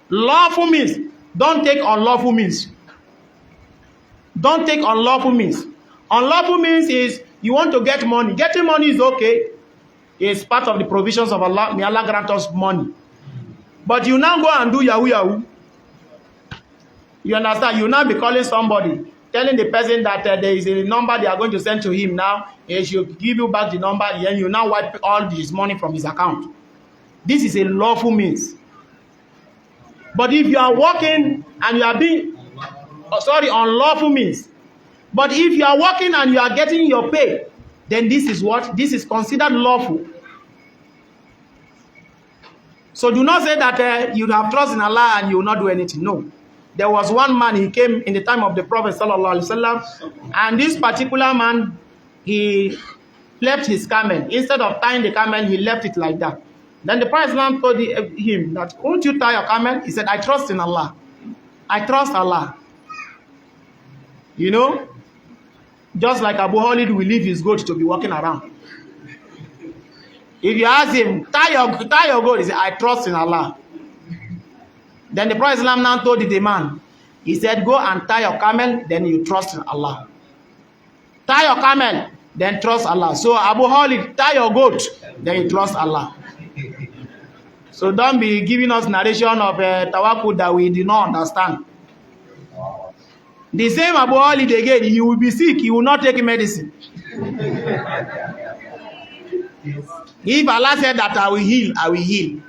Speaker 1: Lawful means. Don't take unlawful means. Don't take unlawful means. Unlawful means is you want to get money. Getting money is okay. It's part of the provisions of Allah. May Allah grant us money. But you now go and do yahoo yahoo. You understand? You now be calling somebody, telling the person that there is a number they are going to send to him now. He should give you back the number. Then you now wipe all his money from his account. This is a lawful means. But if you are working and you are being, unlawful means. But if you are working and you are getting your pay, then this is what? This is considered lawful. So do not say that you have trust in Allah and you will not do anything. No. There was one man, he came in the time of the Prophet sallallahu alaihi wasallam, and this particular man, he left his camel. Instead of tying the camel, he left it like that. Then the Prophet told him that, won't you tie your camel? He said, I trust in Allah. I trust Allah. You know, just like Abu Khalid will leave his goat to be walking around. If you ask him, tie your goat, he said, I trust in Allah. Then the Prophet now told the man, he said, go and tie your camel, then you trust in Allah. Tie your camel, then trust Allah. So Abu Khalid, tie your goat, then you trust Allah. So don't be giving us narration of tawakkul that we do not understand. The same Abu Khalid again, he will be sick, he will not take medicine. If Allah said that I will heal, I will heal.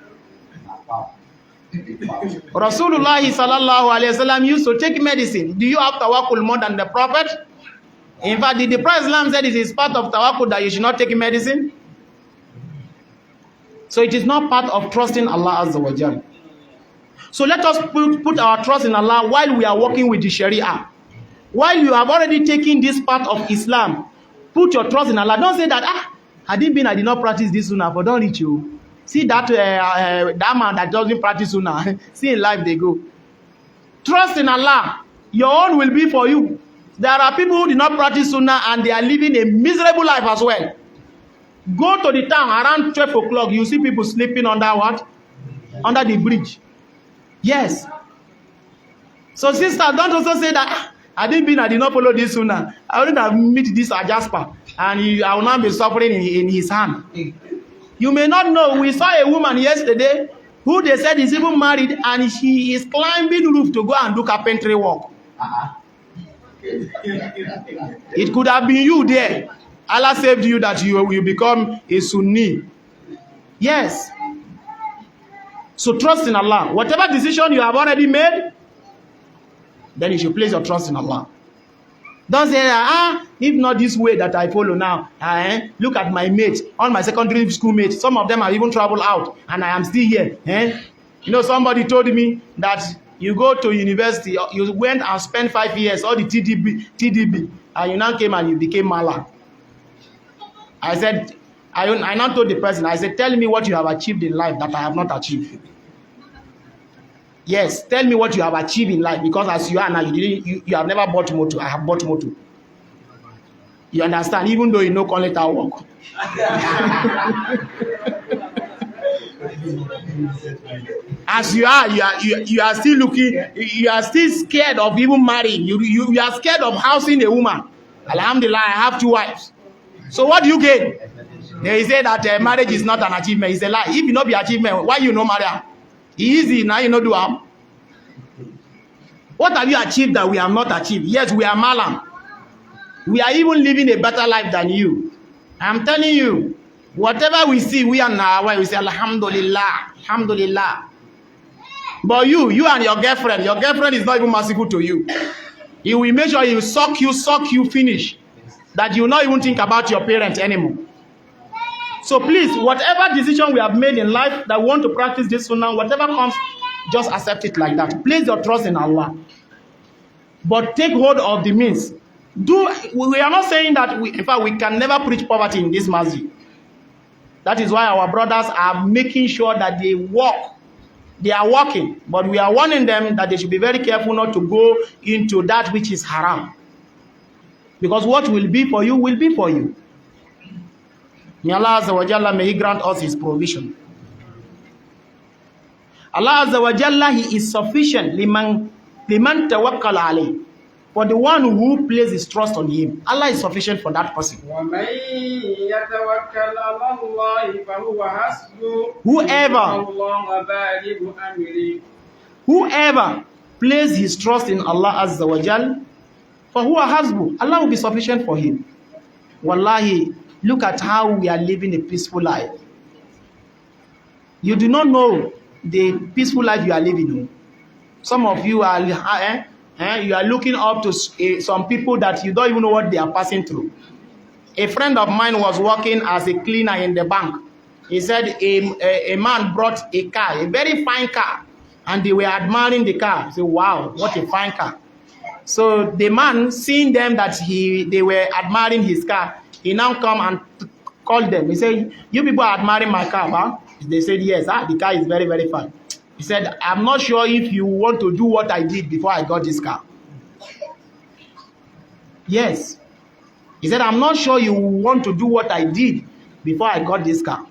Speaker 1: Rasulullah sallallahu alaihi wasallam used to take medicine. Do you have tawakkul more than the Prophet? In fact, the Prophet said it is part of tawakkul that you should not take medicine. So it is not part of trusting Allah Azza wa Jalla. So let us put our trust in Allah while we are working with the Sharia. While you have already taken this part of Islam, put your trust in Allah. Don't say that, I did not practice this sunnah, but don't reach you. See that man that doesn't practice sunnah. See in life they go. Trust in Allah. Your own will be for you. There are people who do not practice sunnah and they are living a miserable life as well. Go to the town around 12 o'clock, you see people sleeping under what? Under the bridge. Yes. So sister, don't also say that I did not follow this sooner. I wouldn't have met this Jasper and I will not be suffering in his hand. You may not know, we saw a woman yesterday who they said is even married and she is climbing roof to go and do carpentry work. It could have been you there. Allah saved you that you will become a Sunni. Yes. So trust in Allah. Whatever decision you have already made, then you should place your trust in Allah. Don't say, if not this way that I follow now, look at my mates, all my secondary school mates. Some of them have even traveled out, and I am still here. You know, somebody told me that you go to university, you went and spent 5 years, all the TDB, and you now came and you became Mala. I said, I now told the person, I said, tell me what you have achieved in life that I have not achieved. Yes, tell me what you have achieved in life, because as you are now, you have never bought motor. I have bought motor. You understand? Even though you know call it our work. As you are still looking, you are still scared of even marrying. You are scared of housing a woman. Alhamdulillah, I have 2 wives. So what do you gain? They say that marriage is not an achievement. It's a lie. If you not be achievement, why you no marry? Easy now, you know do am. What have you achieved that we have not achieved? Yes, we are Malam. We are even living a better life than you. I'm telling you, whatever we see, we are now where we say Alhamdulillah, Alhamdulillah. But you and your girlfriend is not even merciful to you. He will make sure he will suck you finish. That you will not even think about your parents anymore. So please, whatever decision we have made in life that we want to practice this sunnah, whatever comes, just accept it like that. Place your trust in Allah. But take hold of the means. We are not saying that, in fact, we can never preach poverty in this masjid. That is why our brothers are making sure that they walk. They are walking. But we are warning them that they should be very careful not to go into that which is haram. Because what will be for you will be for you. May Allah Azza wa Jalla, may He grant us His provision. Allah Azza wa Jalla, He is sufficient liman tawakkal alayh. For the one who places his trust on Him, Allah is sufficient for that person. Whoever places his trust in Allah Azza wa Jalla, fahuwa hasbu, Allah will be sufficient for him. Wallahi, look at how we are living a peaceful life. You do not know the peaceful life you are living. Some of you are you are looking up to some people that you don't even know what they are passing through. A friend of mine was working as a cleaner in the bank. He said a man brought a car, a very fine car, and they were admiring the car. He said, wow, what a fine car. So the man, seeing them that they were admiring his car, he now come and called them. He said, you people are admiring my car, huh? They said, yes, the car is very, very fine. He said, I'm not sure if you want to do what I did before I got this car. Yes. He said, I'm not sure you want to do what I did before I got this car.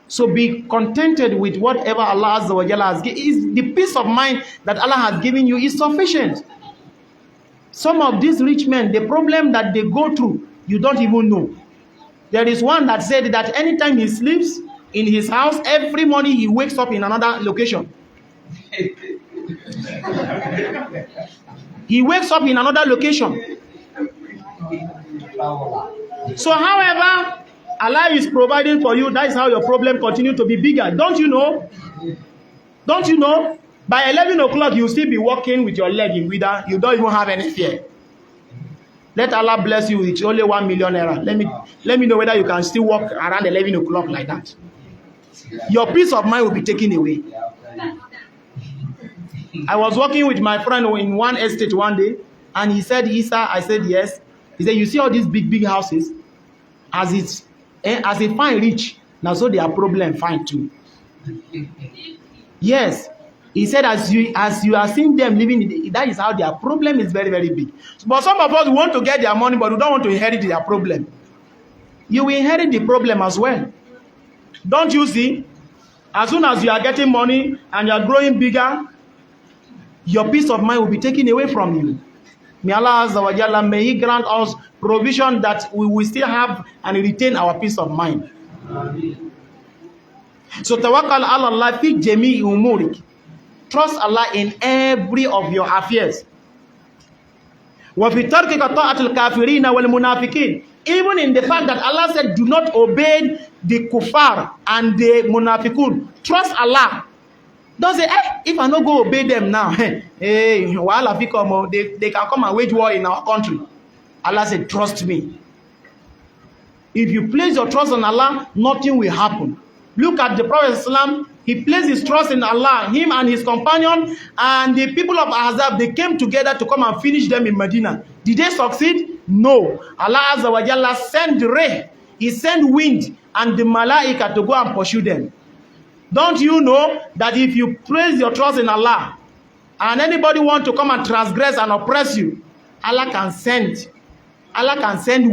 Speaker 1: So be contented with whatever Allah Azza wa Jalla has given. The peace of mind that Allah has given you is sufficient. Some of these rich men, the problem that they go through, you don't even know. There is one that said that anytime he sleeps in his house, every morning he wakes up in another location. He wakes up in another location. So however Allah is providing for you, that is how your problem continues to be bigger. Don't you know? Don't you know? By 11 o'clock, you'll still be walking with your leg in wither. You don't even have any fear. Let Allah bless you with only 1 million naira. Let me know whether you can still walk around 11 o'clock like that. Your peace of mind will be taken away. I was working with my friend in one estate one day, and he said, Isah, I said, yes. He said, you see all these big, big houses? As a fine rich, now so they are problem fine too. Yes. He said, as you are seeing them living, that is how their problem is very, very big. But some of us want to get their money, but we don't want to inherit their problem. you will inherit the problem as well. Don't you see? As soon as you are getting money and you are growing bigger, your peace of mind will be taken away from you. May Allah Azza wa Jalla, may He grant us provision that we will still have and retain our peace of mind. Amen. So tawakkal ala Allah fi jami'i umurik. Trust Allah in every of your affairs. Wa fi tarkika ta'atil kafirina wal munafiqin. Even in the fact that Allah said, do not obey the kuffar and the munafiqun. Trust Allah. Don't say, if I don't go obey them now, they can come and wage war in our country. Allah said, trust me. If you place your trust on Allah, nothing will happen. Look at the Prophet Islam. He placed his trust in Allah, him and his companion, and the people of Ahzab, they came together to come and finish them in Medina. Did they succeed? No. Allah Azza wa Jalla sent rain, He sent wind and the malaika to go and pursue them. Don't you know that if you place your trust in Allah and anybody want to come and transgress and oppress you, Allah can send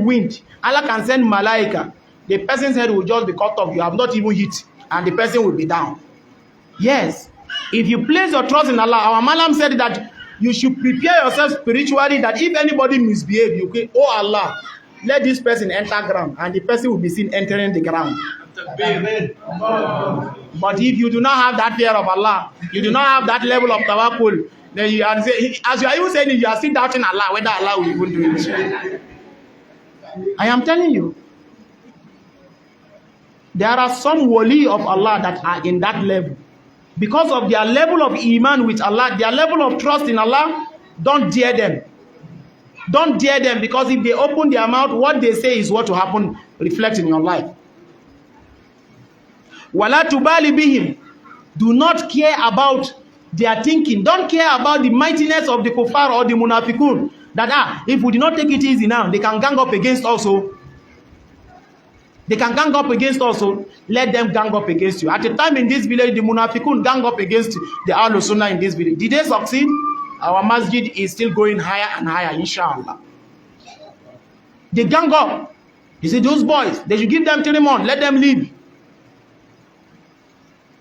Speaker 1: wind, Allah can send malaika. The person's head will just be cut off. You have not even hit, and the person will be down. Yes, if you place your trust in Allah, our Malam said that you should prepare yourself spiritually that if anybody misbehave, you say, oh Allah, let this person enter ground, and the person will be seen entering the ground. But if you do not have that fear of Allah, you do not have that level of tawakkul, then you are saying, as you are even saying it, you are still doubting Allah, whether Allah will even do it. I am telling you, there are some wali of Allah that are in that level. Because of their level of iman with Allah, their level of trust in Allah, don't dare them. Don't dare them, because if they open their mouth, what they say is what will happen, reflect in your life. Wala tubali bihim. Do not care about their thinking. Don't care about the mightiness of the kuffar or the munafiqun. That if we do not take it easy now, they can gang up against us. They can gang up against us. Let them gang up against you. At the time in this village, the munafiqun gang up against the Ahlus Sunnah in this village. Did they succeed? Our masjid is still going higher and higher, inshallah. They gang up. You see, those boys, they should give them 3 months. Let them leave.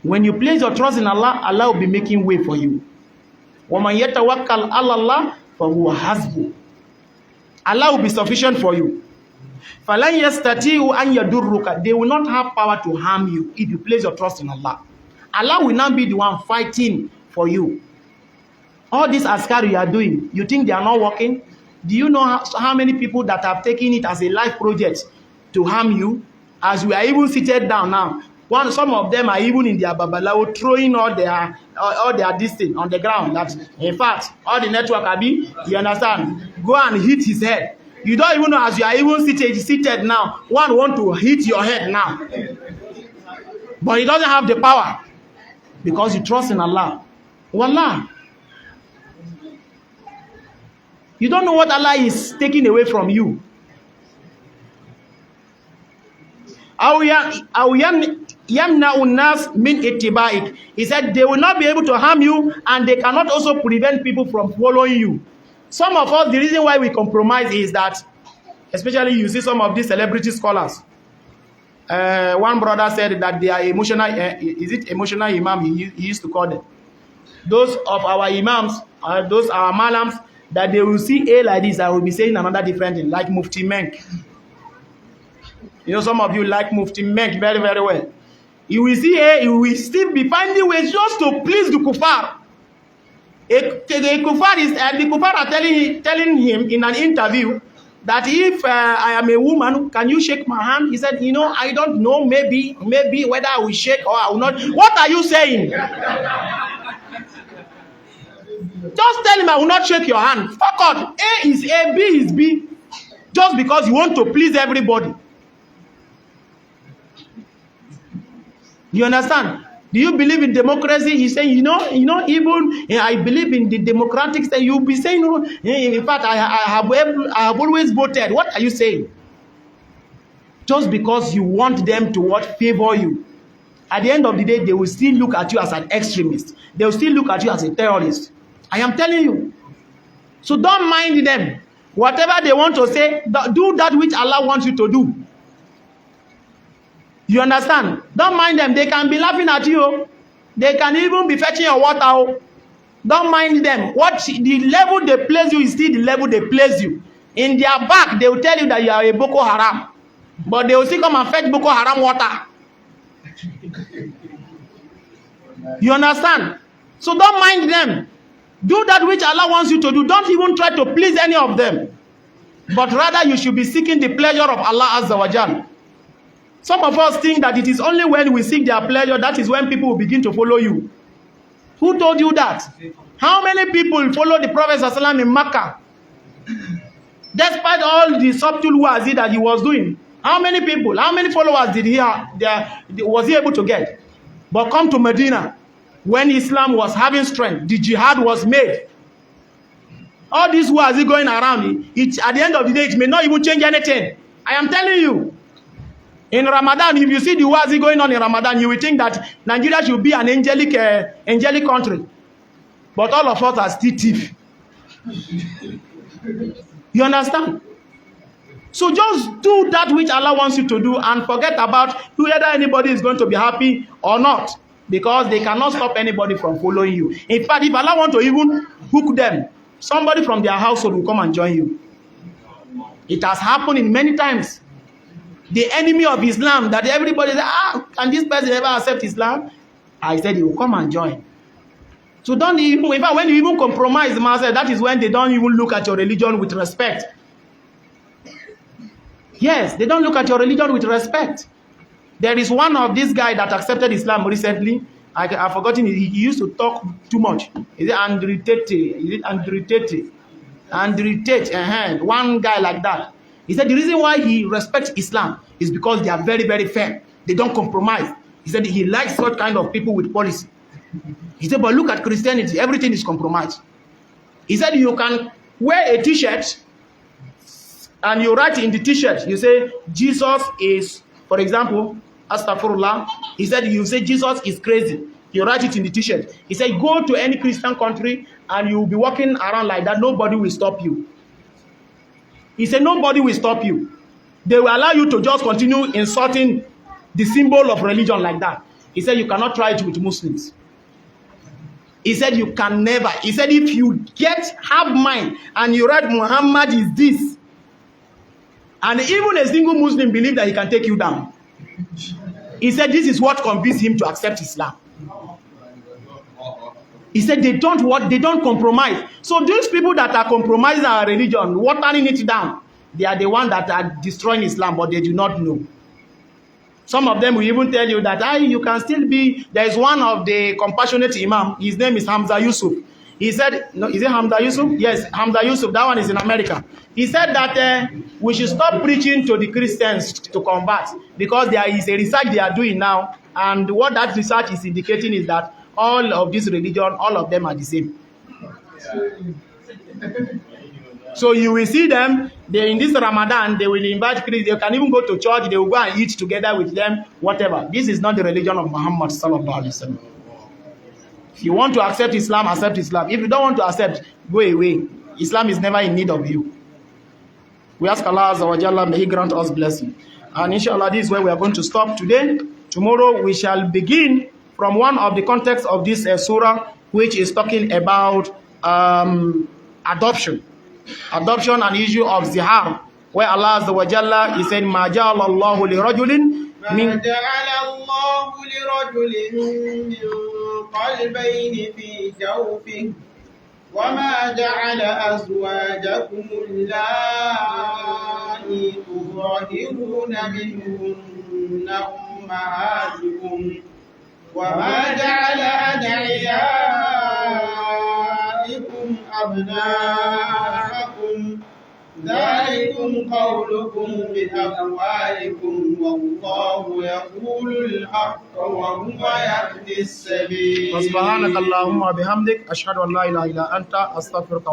Speaker 1: When you place your trust in Allah, Allah will be making way for you. وَمَنْ يَتَوَكَّلْ عَلَى اللَّهِ فَهُوَ حَسْبُهُ. Allah will be sufficient for you. فَلَنْ يَسْتَطِيعُوا أَنْ يَضُرُّكَ. They will not have power to harm you if you place your trust in Allah. Allah will not be the one fighting for you. All this askar you are doing, you think they are not working? Do you know how many people that have taken it as a life project to harm you? As we are even seated down now, some of them are even in their babalawo throwing all their this thing on the ground. That in fact, all the network abi, you understand, go and hit his head. You don't even know, as you are even seated now, one want to hit your head now. But he doesn't have the power because you trust in Allah. Wallah. You don't know what Allah is taking away from you. He said they will not be able to harm you, and they cannot also prevent people from following you. Some of us, the reason why we compromise is that, especially you see some of these celebrity scholars. One brother said that they are emotional, is it emotional imam he used to call them? Those of our imams, those our malams, that they will see A like this, I will be saying another different thing, like Mufti Menk. You know, some of you like Mufti Menk very, very well. You will see A, you will still be finding ways just to please the kuffar. The kuffar are telling him in an interview that if I am a woman, can you shake my hand? He said, you know, I don't know, maybe whether I will shake or I will not. What are you saying? Just tell him I will not shake your hand. Fuck off. A is A, B is B. Just because you want to please everybody. You understand? Do you believe in democracy? He's saying, you know, even I believe in the democratic state. You'll be saying, no, in fact, I have always voted. What are you saying? Just because you want them to favor you. At the end of the day, they will still look at you as an extremist. They will still look at you as a terrorist. I am telling you. So don't mind them. Whatever they want to say, do that which Allah wants you to do. You understand? Don't mind them. They can be laughing at you. They can even be fetching your water. Don't mind them. What the level they place you is still the level they place you. In their back, they will tell you that you are a Boko Haram. But they will still come and fetch Boko Haram water. You understand? So don't mind them. Do that which Allah wants you to do. Don't even try to please any of them. But rather you should be seeking the pleasure of Allah Azza wa Jal. Some of us think that it is only when we seek their pleasure that is when people will begin to follow you. Who told you that? How many people follow the Prophet ﷺ in Makkah? Despite all the subtle wazi that he was doing. How many people, how many followers did he have, was he able to get? But come to Medina, when Islam was having strength, the jihad was made. All this wazi going around, at the end of the day, it may not even change anything. I am telling you. In Ramadan, if you see the wazi going on in Ramadan, you will think that Nigeria should be an angelic country. But all of us are still thieves. You understand? So just do that which Allah wants you to do and forget about whether anybody is going to be happy or not. Because they cannot stop anybody from following you. In fact, if Allah wants to even hook them, somebody from their household will come and join you. It has happened in many times. The enemy of Islam, that everybody says, can this person ever accept Islam? I said he will come and join. So don't even, in fact, when you even compromise, that is when they don't even look at your religion with respect. Yes, they don't look at your religion with respect. There is one of this guy that accepted Islam recently. I've forgotten, he used to talk too much. Is it Andrew Tate? Is it Andrew Tate? Andrew Tate, one guy like that. He said the reason why he respects Islam is because they are very, very fair. They don't compromise. He said he likes such kind of people with policy. He said, but look at Christianity, everything is compromised. He said you can wear a t-shirt and you write in the t-shirt, you say, Jesus is, for example, Astaghfirullah. He said, you say Jesus is crazy. You write it in the t-shirt. He said, go to any Christian country and you'll be walking around like that. Nobody will stop you. He said, nobody will stop you. They will allow you to just continue insulting the symbol of religion like that. He said, you cannot try it with Muslims. He said, you can never. He said, if you have mind and you write Muhammad is this, and even a single Muslim believe that he can take you down. He said, this is what convinced him to accept Islam. He said, they don't compromise. So these people that are compromising our religion, watering it down, they are the ones that are destroying Islam, but they do not know. Some of them will even tell you that you can still be. There is one of the compassionate imam. His name is Hamza Yusuf. He said, no, is it Hamza Yusuf? Yes, Hamza Yusuf. That one is in America. He said that we should stop preaching to the Christians to convert, because there is a research they are doing now, and what that research is indicating is that all of this religion, all of them are the same. So you will see them, in this Ramadan, they will invite Christians, they can even go to church, they will go and eat together with them, whatever. This is not the religion of Muhammad sallallahu alaihi wasallam. If you want to accept Islam, accept Islam. If you don't want to accept, go away. Islam is never in need of you. We ask Allah Azza wa Jalla, may He grant us blessing. And inshallah, this is where we are going to stop today. Tomorrow we shall begin from one of the contexts of this surah, which is talking about adoption. Adoption and issue of zihar, where Allah Azza wa Jalla is saying, Ma ja'ala Allahu li rajulin min
Speaker 2: qalbayni fi jawfihi wa ma ja'ala azwajakum allati tudhahiruna minhunna ummahatukum wa ma ja'ala ad'iyaikum abna'akum ذلكم قولكم بأفواهكم والله يقول الحق وهو يهدي السبيل.
Speaker 1: سبحانك اللهم وبحمدك أشهد أن لا إله إلا أنت أستغفرك.